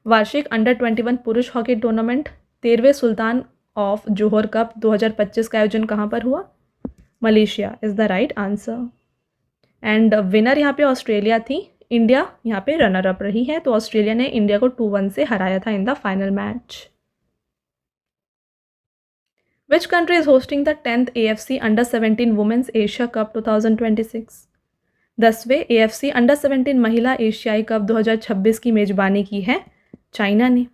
Speaker 1: वार्षिक अंडर 21 पुरुष हॉकी टूर्नामेंट 13वें सुल्तान ऑफ जोहोर कप 2025 का आयोजन कहाँ पर हुआ? Malaysia is the right answer. And winner यहाँ पे ऑस्ट्रेलिया थी, इंडिया यहाँ पे रनर अप रही है। तो ऑस्ट्रेलिया ने इंडिया को 2-1 से हराया था in the final match. Which country is hosting the 10th AFC Under 17 Women's Asia Cup 2026? 10वें AFC Under 17 महिला एशियाई कप 2026 की मेजबानी की है चाइना ने।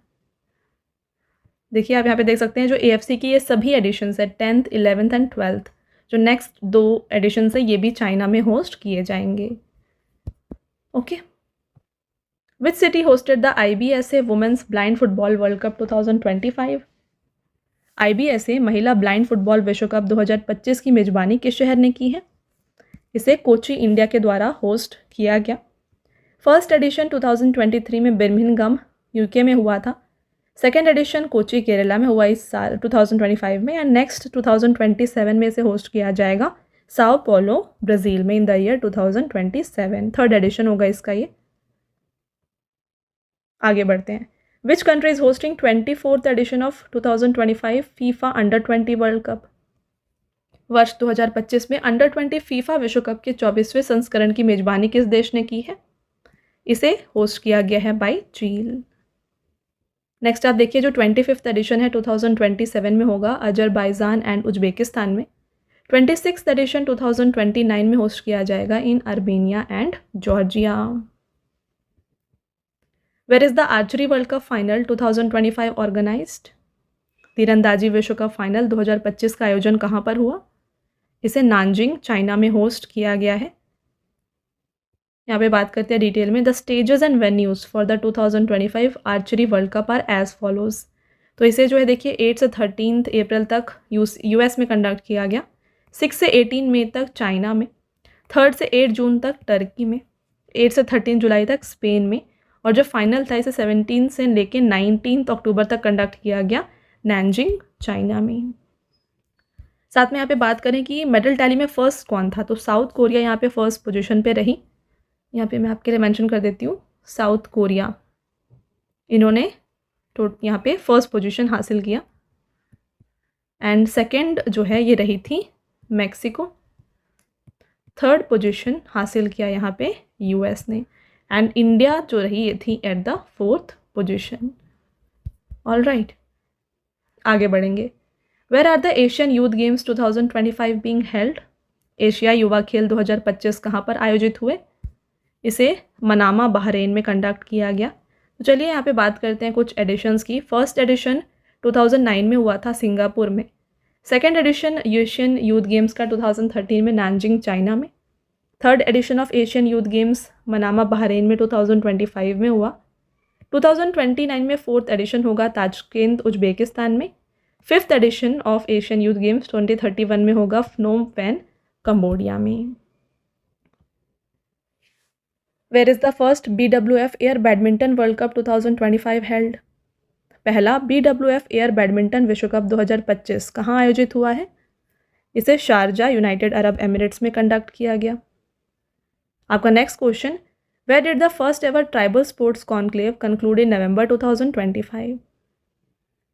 Speaker 1: देखिए आप यहाँ पे देख सकते हैं जो AFC की ये सभी एडिशंस है 10th, 11th एंड 12th, जो नेक्स्ट 2 एडिशंस है ये भी चाइना में होस्ट किए जाएंगे। Okay, which city hosted the IBSA women's blind football World Cup 2025? IBSA महिला ब्लाइंड फुटबॉल विश्व कप 2025 की मेजबानी किस शहर ने की है? इसे कोची इंडिया के द्वारा होस्ट किया गया। फर्स्ट एडिशन 2023 में बर्मिंघम UK में हुआ था। सेकेंड एडिशन कोची केरला में हुआ इस साल 2025 में। एंड नेक्स्ट 2027 में इसे होस्ट किया जाएगा साओ पोलो ब्राज़ील में इन द ईयर 2027। थर्ड एडिशन होगा इसका ये। आगे बढ़ते हैं। Which country is hosting 24th edition of 2025 FIFA Under 20 world cup? वर्ष 2025 में अंडर 20 फीफा विश्व कप के 24वें संस्करण की मेजबानी किस देश ने की है? इसे होस्ट किया गया है बाय चीन। नेक्स्ट आप देखिए जो 25th एडिशन है 2027 में होगा अजरबैजान एंड उज्बेकिस्तान में। 26th एडिशन 2029 में होस्ट किया जाएगा in Armenia and Georgia. Where is the archery world cup final 2025 organised? तीरंदाजी विश्व कप फाइनल 2025 का आयोजन कहाँ पर हुआ? इसे नानजिंग चाइना में होस्ट किया गया है। यहाँ पे बात करते हैं डिटेल में। The stages and venues for the 2025 archery world Cup are as follows. तो इसे जो है देखिए 8 से 13 अप्रैल तक US में कंडक्ट किया गया, 6 से 18 मई तक चाइना में, 3 से 8 जून तक टर्की में, 8 से 13 जुलाई तक स्पेन में, और जो फाइनल था इसे 17 से लेके 19 अक्टूबर तक कंडक्ट किया गया नैनजिंग चाइना में। साथ में यहाँ पे बात करें कि मेडल टैली में फर्स्ट कौन था, तो साउथ कोरिया यहाँ पे फर्स्ट पोजीशन पे रही। यहाँ पे मैं आपके लिए मेंशन कर देती हूँ, साउथ कोरिया इन्होंने तो यहाँ पे फर्स्ट पोजीशन हासिल किया। एंड सेकंड जो है ये रही थी मैक्सिको। थर्ड पोजीशन हासिल किया यहाँ पे US ने। एंड इंडिया जो रही ये थी at the 4th position. Alright, आगे बढ़ेंगे। Where are the Asian Youth Games 2025 being held? Asia युवा खेल 2025 कहाँ पर आयोजित हुए? इसे मनामा बहरीन में कंडक्ट किया गया। तो चलिए यहाँ पे बात करते हैं कुछ एडिशंस की। फर्स्ट एडिशन 2009 में हुआ था सिंगापुर में। Second edition Asian Youth Games का 2013 में नानजिंग चाइना में। Third edition of Asian Youth Games Manama Bahrain में 2025 में हुआ। 2029 में फोर्थ एडिशन होगा ताशकेंत उज्बेकिस्तान में। Fifth edition of Asian Youth Games 2031 में होगा फ्नोम पेन कंबोडिया में। Where is the first BWF air badminton World Cup 2025 held? पहला BWF एयर बैडमिंटन विश्व कप 2025 कहाँ आयोजित हुआ है? इसे शारजा यूनाइटेड अरब एमिरेट्स में कंडक्ट किया गया। आपका next question, where did the first ever tribal sports conclave conclude in November 2025?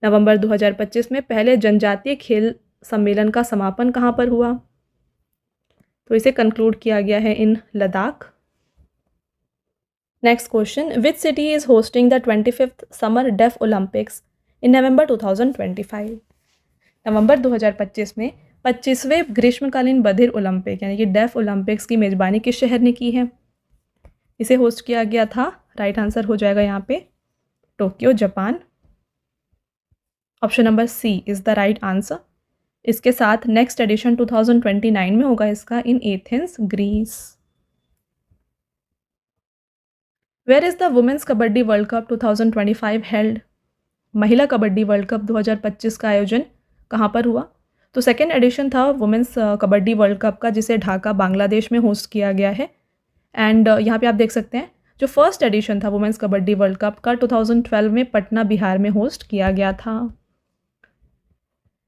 Speaker 1: नवंबर 2025 में पहले जनजातीय खेल सम्मेलन का समापन कहाँ पर हुआ? तो इसे कंक्लूड किया गया है in Ladakh. Next question, which city is hosting the 25th summer deaf Olympics in November 2025? नवंबर 2025 में 25वें ग्रीष्मकालीन बधिर ओलंपिक यानी कि डेफ ओलंपिक्स की मेजबानी किस शहर ने की है? इसे होस्ट किया गया था, राइट आंसर हो जाएगा यहाँ पे Tokyo Japan. Option number C is the right answer. इसके साथ नेक्स्ट एडिशन 2029 में होगा इसका in Athens Greece. Where is the women's kabaddi World Cup 2025 held? महिला कबड्डी वर्ल्ड कप 2025 का आयोजन कहाँ पर हुआ? तो सेकेंड एडिशन था वुमेन्स कबड्डी वर्ल्ड कप का, जिसे ढाका बांग्लादेश में होस्ट किया गया है। एंड यहाँ पे आप देख सकते हैं जो फर्स्ट एडिशन था वुमेन्स कबड्डी वर्ल्ड कप का 2012 में पटना बिहार में होस्ट किया गया था।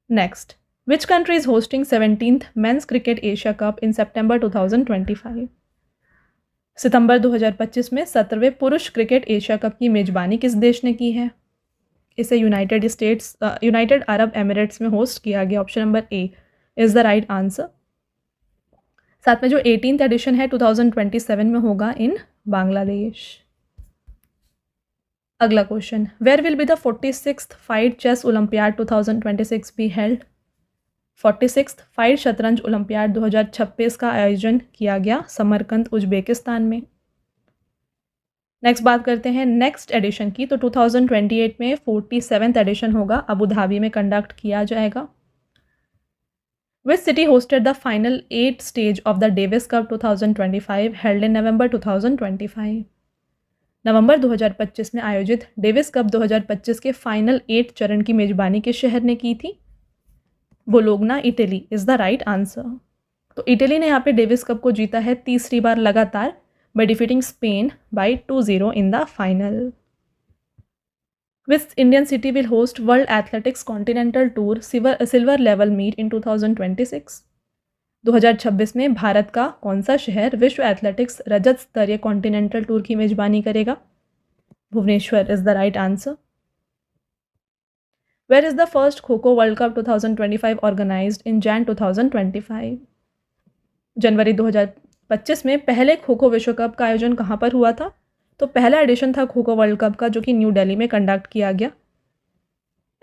Speaker 1: Next, which country is hosting 17th men's cricket Asia cup in September 2025? सितंबर 2025 में 17वें पुरुष क्रिकेट एशिया कप की मेजबानी किस देश ने की है? इसे यूनाइटेड अरब एमिरेट्स में होस्ट किया गया। Option number A is the right answer. साथ में जो 18th एडिशन है 2027 में होगा इन बांग्लादेश। अगला question, where will be the 46th FIDE chess olympiad 2026 be held? 46th FIDE शतरंज ओलंपियाड 2026 का आयोजन किया गया समरकंद उज्बेकिस्तान में। नेक्स्ट बात करते हैं नेक्स्ट एडिशन की, तो 2028 में 47th एडिशन होगा, अबू धाबी में कंडक्ट किया जाएगा। Which city hosted the final 8 stage of the Davis cup 2025 held in November 2025? नवंबर 2025 में आयोजित डेविस कप 2025 के फाइनल 8 चरण की मेजबानी किस शहर ने की थी? Bologna, Italy is the right answer. तो इटली ने यहाँ पे डेविस कप को जीता है तीसरी बार लगातार by defeating Spain by 2-0 in the final. Which Indian city will host World Athletics Continental Tour Silver Level Meet in 2026? 2026 में भारत का कौन सा शहर विश्व एथलेटिक्स रजत स्तरीय कॉन्टिनेंटल टूर की मेजबानी करेगा? Bhubaneswar is the right answer. Where is the first kho kho World Cup 2025 organised in Jan 2025? जनवरी 2025 में पहले खो खो विश्व कप का आयोजन कहाँ पर हुआ था? तो पहला एडिशन था खो खो वर्ल्ड कप का, जो कि न्यू दिल्ली में कंडक्ट किया गया।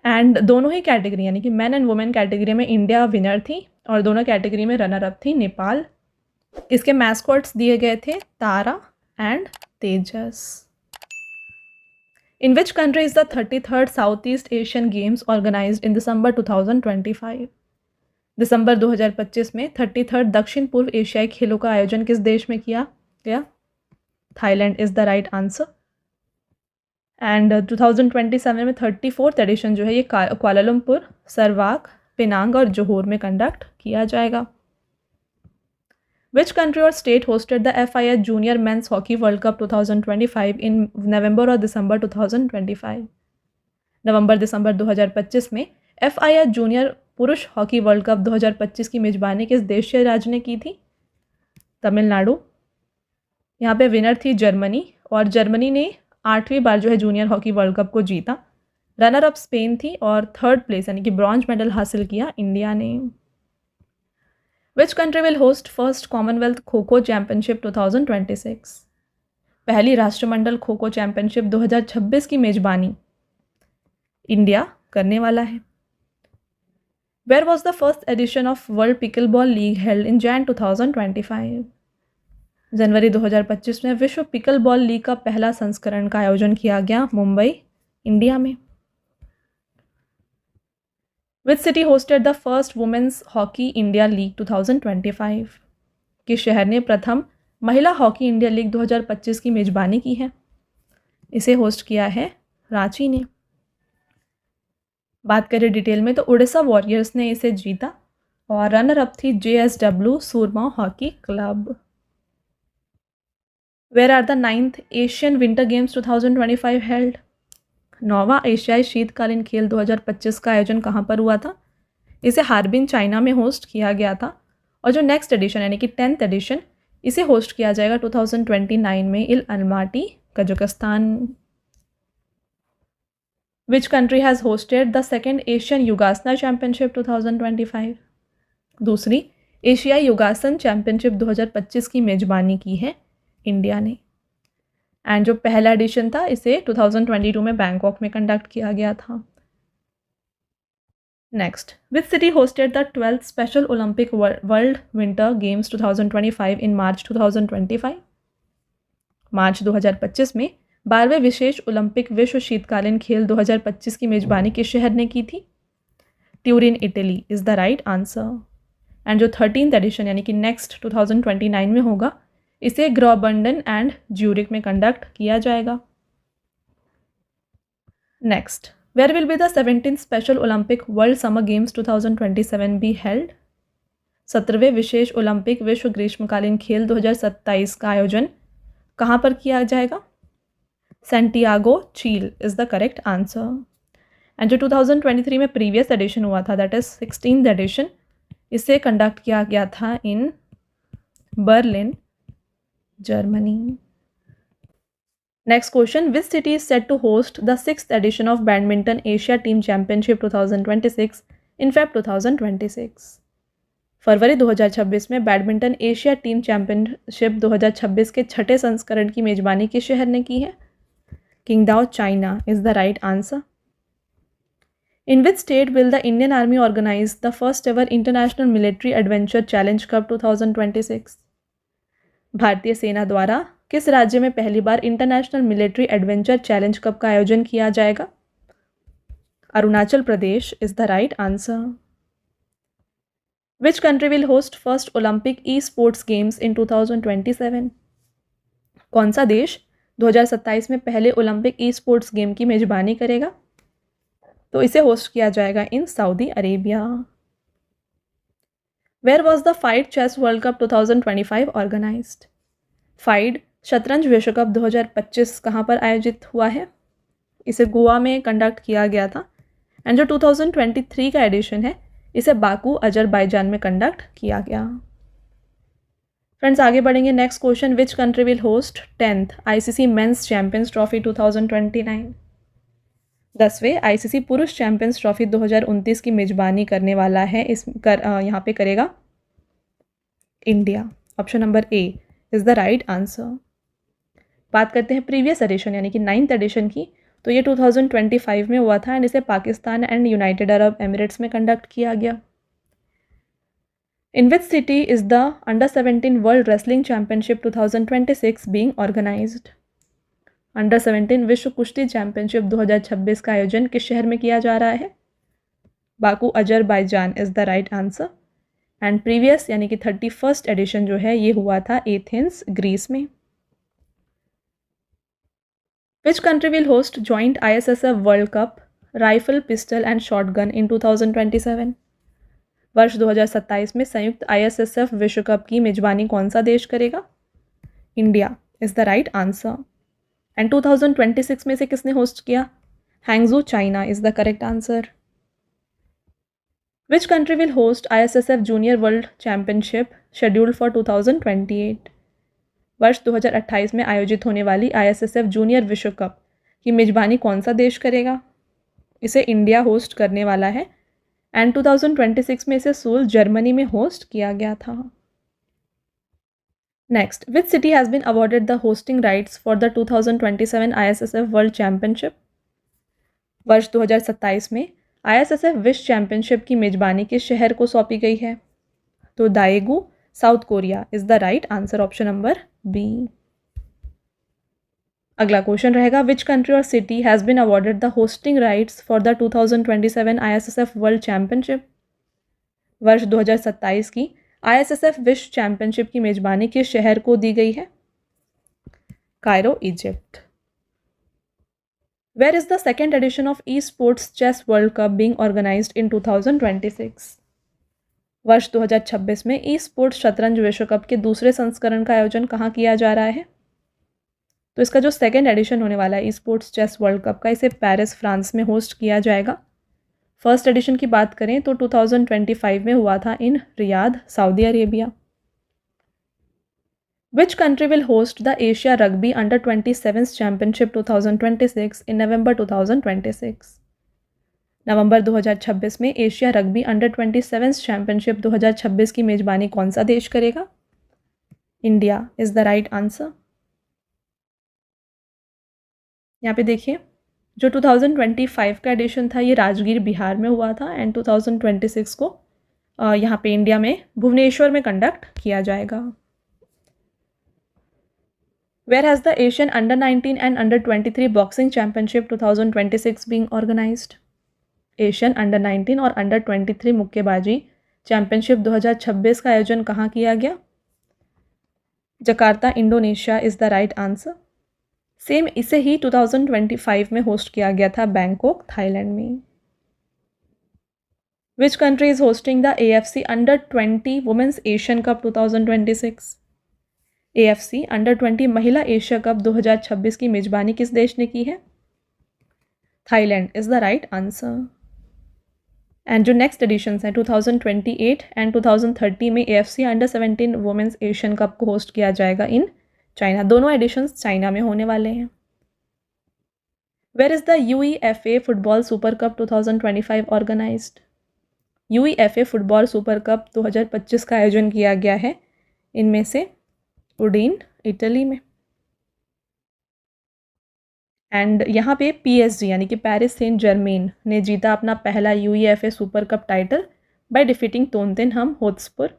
Speaker 1: एंड दोनों ही कैटेगरी यानी कि मैन एंड वुमेन कैटेगरी में इंडिया विनर थी और दोनों कैटेगरी में रनर अप थी नेपाल। इसके मैस्कॉट्स दिए गए थे Tara and Tejas. In which country is the 33rd south east Asian games organised in December 2025? दिसंबर 2025 में 33rd दक्षिण पूर्व एशियाई खेलों का आयोजन किस देश में किया गया? Thailand is the right answer. And 2027 में 34th एडिशन जो है ये कुआलालंपुर, सरवाक, पेनांग और जोहोर में कंडक्ट किया जाएगा। विच कंट्री और state hosted the FIH junior men's hockey world Cup 2025 इन नवंबर और दिसंबर 2025? नवंबर दिसंबर 2025 में FIH जूनियर पुरुष हॉकी वर्ल्ड कप 2025 की मेजबानी किस देश या राज्य ने की थी? तमिलनाडु। यहाँ पे विनर थी जर्मनी और जर्मनी ने 8वीं बार जो है जूनियर हॉकी वर्ल्ड कप को जीता। रनर अप स्पेन थी और थर्ड प्लेस यानी कि ब्रॉन्ज मेडल हासिल किया इंडिया ने। विच country will host first Commonwealth kho kho championship 2026? पहली राष्ट्रमंडल खो खो चैंपियनशिप 2026 की मेजबानी इंडिया करने वाला है। Where was the first edition of World Pickleball League held in Jan 2025? जनवरी 2025 में विश्व पिकल बॉल लीग का पहला संस्करण का आयोजन किया गया मुंबई, इंडिया में। Which city hosted the first women's hockey India league 2025? किस शहर ने प्रथम महिला हॉकी इंडिया लीग 2025 की मेजबानी की है? इसे होस्ट किया है रांची ने। बात करें डिटेल में तो उड़ीसा वॉरियर्स ने इसे जीता और रनर अप थी JSW Soorma hockey club. Where are the 9th Asian winter games 2025 held? 9वां एशियाई शीतकालीन खेल 2025 का आयोजन कहाँ पर हुआ था? इसे हार्बिन चाइना में होस्ट किया गया था और जो नेक्स्ट एडिशन यानी कि 10th एडिशन इसे होस्ट किया जाएगा 2029 में Almaty Kazakhstan. Which country has hosted the second Asian योगासना championship 2025? दूसरी एशियाई योगासन चैम्पियनशिप 2025 की मेजबानी की है इंडिया ने। एंड जो पहला एडिशन था इसे 2022 में बैंकॉक में कंडक्ट किया गया था। Next, which city hosted the 12th special Olympic world winter games 2025 इन मार्च 2025? मार्च 2025 में 12वें विशेष ओलंपिक विश्व शीतकालीन खेल 2025 की मेजबानी किस शहर ने की थी? Turin Italy is the right answer. And जो 13th एडिशन यानी कि नेक्स्ट 2029 में होगा इसे ग्रॉबंडन एंड ज्यूरिक में कंडक्ट किया जाएगा। Next, where will be the 17th special Olympic world summer games 2027 be held? 17वें विशेष ओलंपिक विश्व ग्रीष्मकालीन खेल 2027 का आयोजन कहाँ पर किया जाएगा? Santiago Chile is the correct answer. And जो 2023 में प्रीवियस एडिशन हुआ था दैट इज 16th एडिशन इसे कंडक्ट किया गया था in Berlin Germany. Next question, which city is set to host the 6th edition of badminton Asia team championship 2026 in Feb 2026? फरवरी 2026 में बैडमिंटन एशिया टीम चैंपियनशिप 2026 के छठे संस्करण की मेजबानी किस शहर ने की है? Qingdao China is the right answer. In which state will the Indian Army organize the first ever International Military Adventure Challenge Cup 2026? भारतीय सेना द्वारा किस राज्य में पहली बार international military adventure challenge cup का आयोजन किया जाएगा? Arunachal Pradesh is the right answer. Which country will host first Olympic esports games in 2027? कौन सा देश 2027 में पहले ओलंपिक ई स्पोर्ट्स गेम की मेजबानी करेगा? तो इसे होस्ट किया जाएगा in Saudi Arabia. Where was the FIDE chess world Cup 2025 organised? FIDE शतरंज विश्व कप 2025 कहाँ पर आयोजित हुआ है? इसे गोवा में कंडक्ट किया गया था। एंड जो 2023 का एडिशन है इसे बाकू अजरबैजान में कंडक्ट किया गया। फ्रेंड्स आगे बढ़ेंगे। Next question, which country will host 10th ICC men's champions trophy 2029? 10वें ICC पुरुष चैंपियंस ट्रॉफी 2029 की मेजबानी करने वाला है यहाँ पे करेगा India. Option number A is the right answer. बात करते हैं प्रीवियस एडिशन यानी कि 9th एडिशन की, तो ये 2025 में हुआ था एंड इसे Pakistan and United Arab Emirates में कंडक्ट किया गया। In which city is the under 17 world wrestling championship 2026 being organised? Under 17 विश्व कुश्ती चैंपियनशिप 2026 का आयोजन किस शहर में किया जा रहा है? Baku Azerbaijan is the right answer. And previous यानी कि 31st एडिशन जो है ये हुआ था एथेंस ग्रीस में। Which country will host joint ISSF world cup rifle pistol and shotgun in 2027? वर्ष 2027 में संयुक्त ISSF विश्व कप की मेजबानी कौन सा देश करेगा? India is the right answer. And 2026 में से किसने होस्ट किया? Hangzhou China is the correct answer. Which country will host ISSF junior world championship scheduled for 2028? वर्ष 2028 में आयोजित होने वाली ISSF जूनियर विश्व कप की मेजबानी कौन सा देश करेगा? इसे इंडिया होस्ट करने वाला है एंड 2026 में इसे सोल जर्मनी में होस्ट किया गया था। Next, which city has been awarded the hosting rights for the 2027 ISSF World Championship? वर्ष 2027 में ISSF विश्व चैंपियनशिप की मेजबानी किस शहर को सौंपी गई है? तो Daegu South Korea is the right answer. Option number B. अगला क्वेश्चन रहेगा, विच कंट्री और city has been awarded the hosting rights for the 2027 ISSF world championship. वर्ष 2027 की ISSF विश्व चैंपियनशिप की मेजबानी किस शहर को दी गई है? Cairo, Egypt. Where is the second edition of esports chess world cup being organised in 2026? वर्ष 2026 में ई स्पोर्ट्स शतरंज विश्व कप के दूसरे संस्करण का आयोजन कहाँ किया जा रहा है? तो इसका जो सेकेंड एडिशन होने वाला है esports chess world Cup का, इसे पेरिस, फ्रांस में होस्ट किया जाएगा। फर्स्ट एडिशन की बात करें तो 2025 में हुआ था इन Riyadh, Saudi Arabia. Which country will host the Asia Rugby Under-27 Championship 2026 in November 2026? नवंबर 2026 में एशिया रग्बी अंडर-27 चैंपियनशिप 2026 की मेजबानी कौन सा देश करेगा? India is the right answer. यहाँ पे देखिए, जो 2025 का एडिशन था ये राजगीर, बिहार में हुआ था, एंड 2026 को यहाँ पे इंडिया में भुवनेश्वर में कंडक्ट किया जाएगा। Where has the Asian Under-19 and Under-23 Boxing Championship 2026 being organized? Asian Under-19 और Under-23 मुक्केबाजी चैंपियनशिप 2026 का आयोजन कहाँ किया गया? Jakarta, Indonesia is the right answer. Same इसे ही 2025 में होस्ट किया गया था बैंकॉक, थाईलैंड में। Which country is hosting the AFC Under-20 Women's Asian Cup 2026? AFC Under-20 महिला एशिया कप 2026 की मेजबानी किस देश ने की है? Thailand is the right answer. And जो नेक्स्ट एडिशंस हैं 2028 एंड 2030 में AFC Under-17 women's Asian cup को होस्ट किया जाएगा इन चाइना। दोनों एडिशंस चाइना में होने वाले हैं। Where is the UEFA football super cup 2025 organised? UEFA football super cup 2025 का आयोजन किया गया है इनमें से उडीन, इटली में। एंड यहाँ पे PSG यानी कि पेरिस सेंट जर्मेन ने जीता अपना पहला UEFA super cup title by defeating Tottenham Hotspur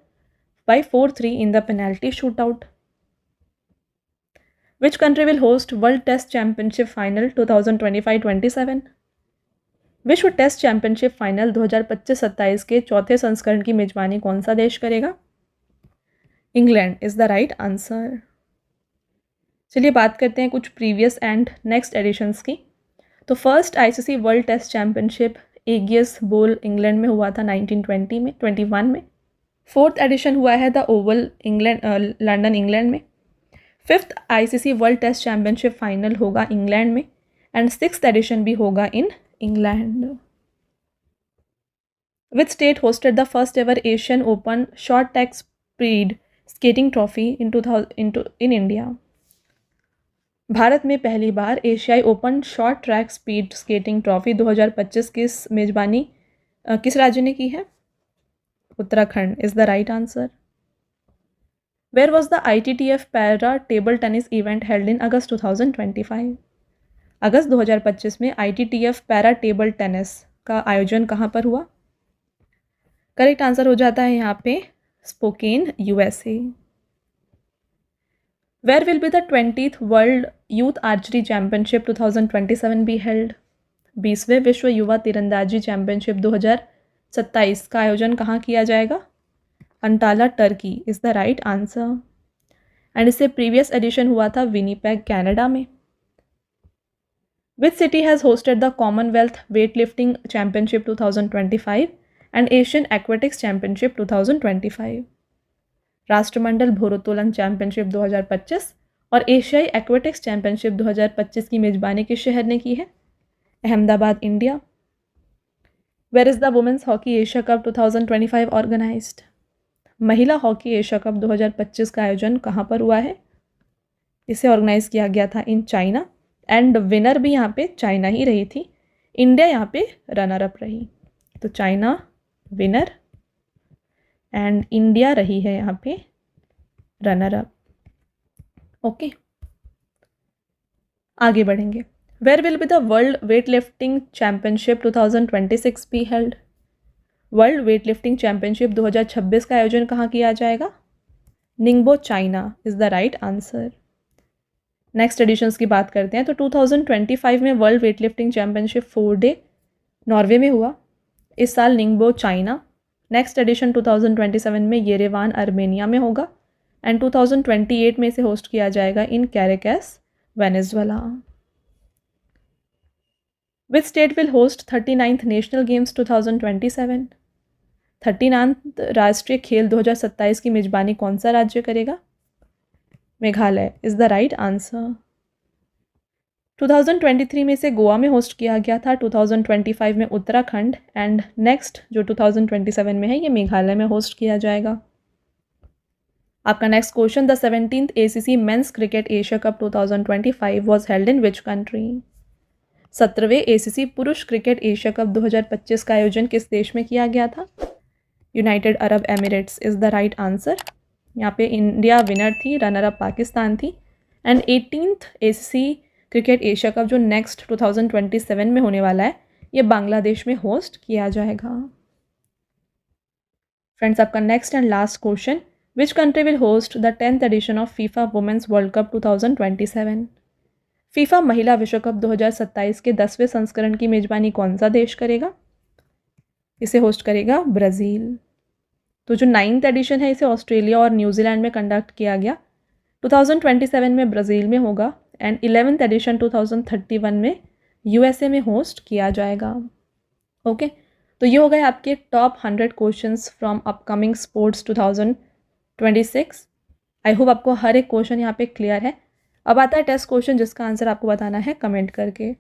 Speaker 1: by 4-3 in the penalty shootout. Which country will host World test championship final 2025-27? विश्व टेस्ट चैंपियनशिप फाइनल 2025-27 के चौथे संस्करण की मेजबानी कौन सा देश करेगा? England is the right answer. चलिए बात करते हैं कुछ प्रीवियस एंड नेक्स्ट एडिशंस की। तो first ICC world test championship Ageas Bowl England में हुआ था 1921 में। फोर्थ एडिशन हुआ है the Oval England, London, England में। Fifth ICC world test championship final होगा इंग्लैंड में, एंड सिक्स्थ एडिशन भी होगा in England. Which state hosted the first ever Asian open short track speed skating trophy in India? Bharat में पहली बार एशियाई open short track speed skating trophy 2025 की मेजबानी किस राज्य ने की है? Uttarakhand is the right answer. Where was the ITTF para table tennis event held in August 2025? अगस्त 2025 में ITTF पैरा टेबल टेनिस का आयोजन कहाँ पर हुआ? करेक्ट आंसर हो जाता है यहाँ पे spoken, USA। Where will be the 20th World Youth Archery Championship 2027 be held? 20वें विश्व युवा तीरंदाजी चैंपियनशिप 2027 का आयोजन कहाँ किया जाएगा? Antalya, Turkey is the right answer. And इससे प्रीवियस एडिशन हुआ था विनीपेग, कनाडा में। Which city has hosted the Commonwealth Weightlifting Championship 2025 and Asian Aquatics Championship 2025? राष्ट्रमंडल भारोत्तोलन चैंपियनशिप 2025 और एशियाई एक्वेटिक्स चैंपियनशिप 2025 की मेजबानी किस शहर ने की है? Ahmedabad, India. Where is the women's hockey Asia cup 2025 organised? महिला हॉकी एशिया कप 2025 का आयोजन कहाँ पर हुआ है? इसे ऑर्गेनाइज किया गया था इन चाइना, एंड विनर भी यहाँ पे चाइना ही रही थी। इंडिया यहाँ पे रनर अप रही। तो चाइना विनर एंड इंडिया रही है यहाँ पे रनर अप। ओके, आगे बढ़ेंगे। Where will be the world weightlifting championship 2026 be held? World weightlifting championship 2026 का आयोजन कहाँ किया जाएगा? Ningbo, China is the right answer. Next editions की बात करते हैं तो 2025 में वर्ल्ड वेट लिफ्टिंग चैम्पियनशिप 4 डे नॉर्वे में हुआ। इस साल निंगबो चाइना। नेक्स्ट एडिशन 2027 में येरेवान आर्मेनिया में होगा एंड 2028 में इसे होस्ट किया जाएगा in Caracas Venezuela. Which state will host 39th national games 2027? 39th राष्ट्रीय खेल 2027 की मेजबानी कौन सा राज्य करेगा? Meghalaya is the right answer. 2023 में इसे गोवा में होस्ट किया गया था, 2025 में उत्तराखंड एंड नेक्स्ट जो 2027 में है ये मेघालय में होस्ट किया जाएगा। आपका next question, the 17th ACC men's cricket Asia cup 2025 was held in which country? 17वें ACC पुरुष क्रिकेट एशिया कप 2025 का आयोजन किस देश में किया गया था? United Arab Emirates is the right answer. यहाँ पे इंडिया विनर थी, रनर अप पाकिस्तान थी and 18th ACC cricket Asia cup जो नेक्स्ट 2027 में होने वाला है ये बांग्लादेश में होस्ट किया जाएगा। फ्रेंड्स, आपका next and last question, which country will host the 10th edition of FIFA women's World Cup 2027? FIFA महिला विश्व कप 2027 के 10वें संस्करण की मेजबानी कौन सा देश करेगा? इसे होस्ट करेगा ब्राज़ील। तो जो 9th एडिशन है इसे ऑस्ट्रेलिया और न्यूजीलैंड में कंडक्ट किया गया, 2027 में ब्राज़ील में होगा एंड 11th एडिशन 2031 में USA में होस्ट किया जाएगा। ओके, तो ये हो गए आपके top 100 questions from upcoming sports 2026। I hope आपको हर एक क्वेश्चन यहाँ पे क्लियर है। अब आता है टेस्ट क्वेश्चन जिसका आंसर आपको बताना है कमेंट करके।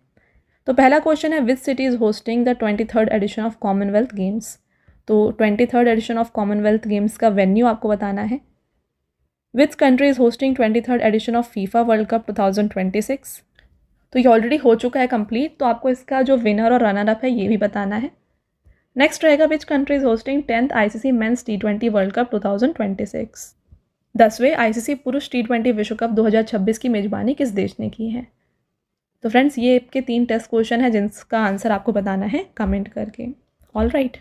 Speaker 1: तो पहला क्वेश्चन है, which city is hosting the 23rd edition of Commonwealth Games? तो 23rd edition of Commonwealth Games का वेन्यू आपको बताना है। Which country is hosting 23rd edition of FIFA World cup 2026? तो ये ऑलरेडी हो चुका है कंप्लीट, तो आपको इसका जो विनर और रनर अप है ये भी बताना है। नेक्स्ट रहेगा, which country is hosting 10th ICC men's T20 world cup 2026? 10वें ICC पुरुष T20 विश्व कप 2026 की मेजबानी किस देश ने की है? तो फ्रेंड्स, ये आपके 3 टेस्ट क्वेश्चन है जिसका आंसर आपको बताना है कमेंट करके। All right.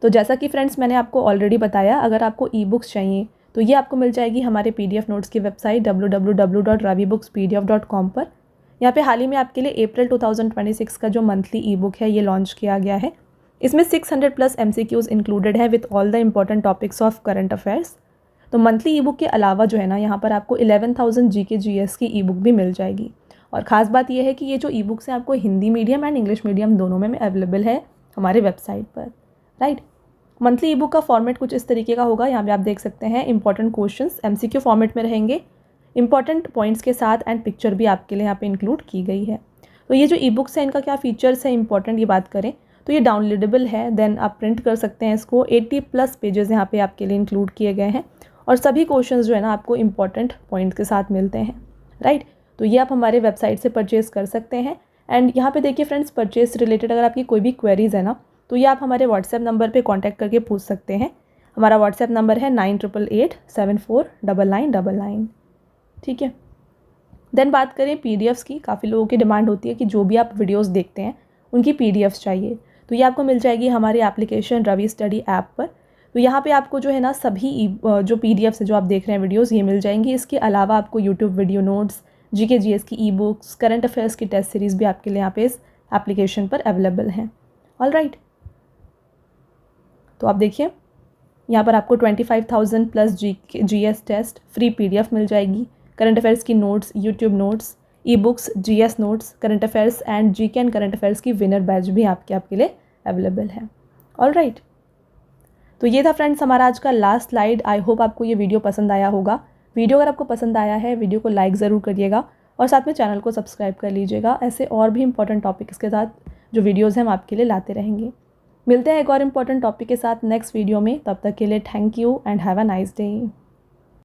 Speaker 1: तो जैसा कि फ्रेंड्स मैंने आपको ऑलरेडी बताया, अगर आपको ई बुक्स चाहिए तो ये आपको मिल जाएगी हमारे PDF नोट्स की वेबसाइट www.ravibookspdf.com पर। यहाँ पे हाल ही में आपके लिए अप्रैल 2026 का जो मंथली ई बुक है ये लॉन्च किया गया है। इसमें 600+ MCQs इंक्लूडेड है with all the important topics of current affairs. तो मंथली ई बुक के अलावा जो है ना, यहाँ पर आपको 11,000 GK GS की ई बुक भी मिल जाएगी। और ख़ास बात यह है कि ये जो ई बुक्स हैं आपको Hindi medium and English medium दोनों में अवेलेबल है हमारे वेबसाइट पर, राइट। मंथली ई बुक का फॉर्मेट कुछ इस तरीके का होगा। यहाँ पे आप देख सकते हैं इंपॉर्टेंट क्वेश्चंस MCQ फॉर्मेट में रहेंगे, इंपॉर्टेंट पॉइंट्स के साथ एंड पिक्चर भी आपके लिए यहाँ पे इंक्लूड की गई है। तो ये जो ई बुक्स हैं इनका क्या फीचर्स है इंपॉर्टेंट ये बात करें तो ये डाउनलोडेबल है, देन आप प्रिंट कर सकते हैं इसको। 80+ पेजेस यहाँ पे आपके लिए इंक्लूड किए गए हैं और सभी क्वेश्चंस जो है ना आपको इंपॉर्टेंट पॉइंट्स के साथ मिलते हैं, राइट। तो ये आप हमारे वेबसाइट से परचेज़ कर सकते हैं। एंड यहाँ पे देखिए फ्रेंड्स, परचेज रिलेटेड अगर आपकी कोई भी क्वेरीज़ है ना तो ये आप हमारे व्हाट्सएप नंबर पे कांटेक्ट करके पूछ सकते हैं। हमारा व्हाट्सएप नंबर है 9888749999, ठीक है। देन बात करें PDFs की, काफ़ी लोगों की डिमांड होती है कि जो भी आप वीडियोस देखते हैं उनकी PDFs चाहिए, तो ये आपको मिल जाएगी हमारी एप्लीकेशन रवि स्टडी ऐप पर। तो यहाँ पे आपको जो है ना सभी जो PDFs है जो आप देख रहे हैं वीडियोस ये मिल जाएंगी। इसके अलावा आपको YouTube video notes, GK GS की ई बुक्स, करंट अफेयर्स की टेस्ट सीरीज़ भी आपके लिए यहाँ पे इस एप्लीकेशन पर अवेलेबल हैं। ऑल राइट, तो आप देखिए यहाँ पर आपको 25,000+ GS टेस्ट फ्री PDF मिल जाएगी, करंट अफेयर्स की notes, YouTube notes, e books, GS notes, current affairs and GK and current affairs की विनर बैच भी आपके लिए अवेलेबल है। ऑल राइट, तो ये था फ्रेंड्स हमारा आज का लास्ट स्लाइड। आई होप आपको ये वीडियो पसंद आया होगा। वीडियो अगर आपको पसंद आया है वीडियो को लाइक ज़रूर करिएगा और साथ में चैनल को सब्सक्राइब कर लीजिएगा। ऐसे और भी इंपॉर्टेंट टॉपिक्स के साथ जो वीडियोज़ हैं हम आपके लिए लाते रहेंगे। मिलते हैं एक और इम्पॉर्टेंट टॉपिक के साथ नेक्स्ट वीडियो में, तब तक के लिए thank you and have a nice day.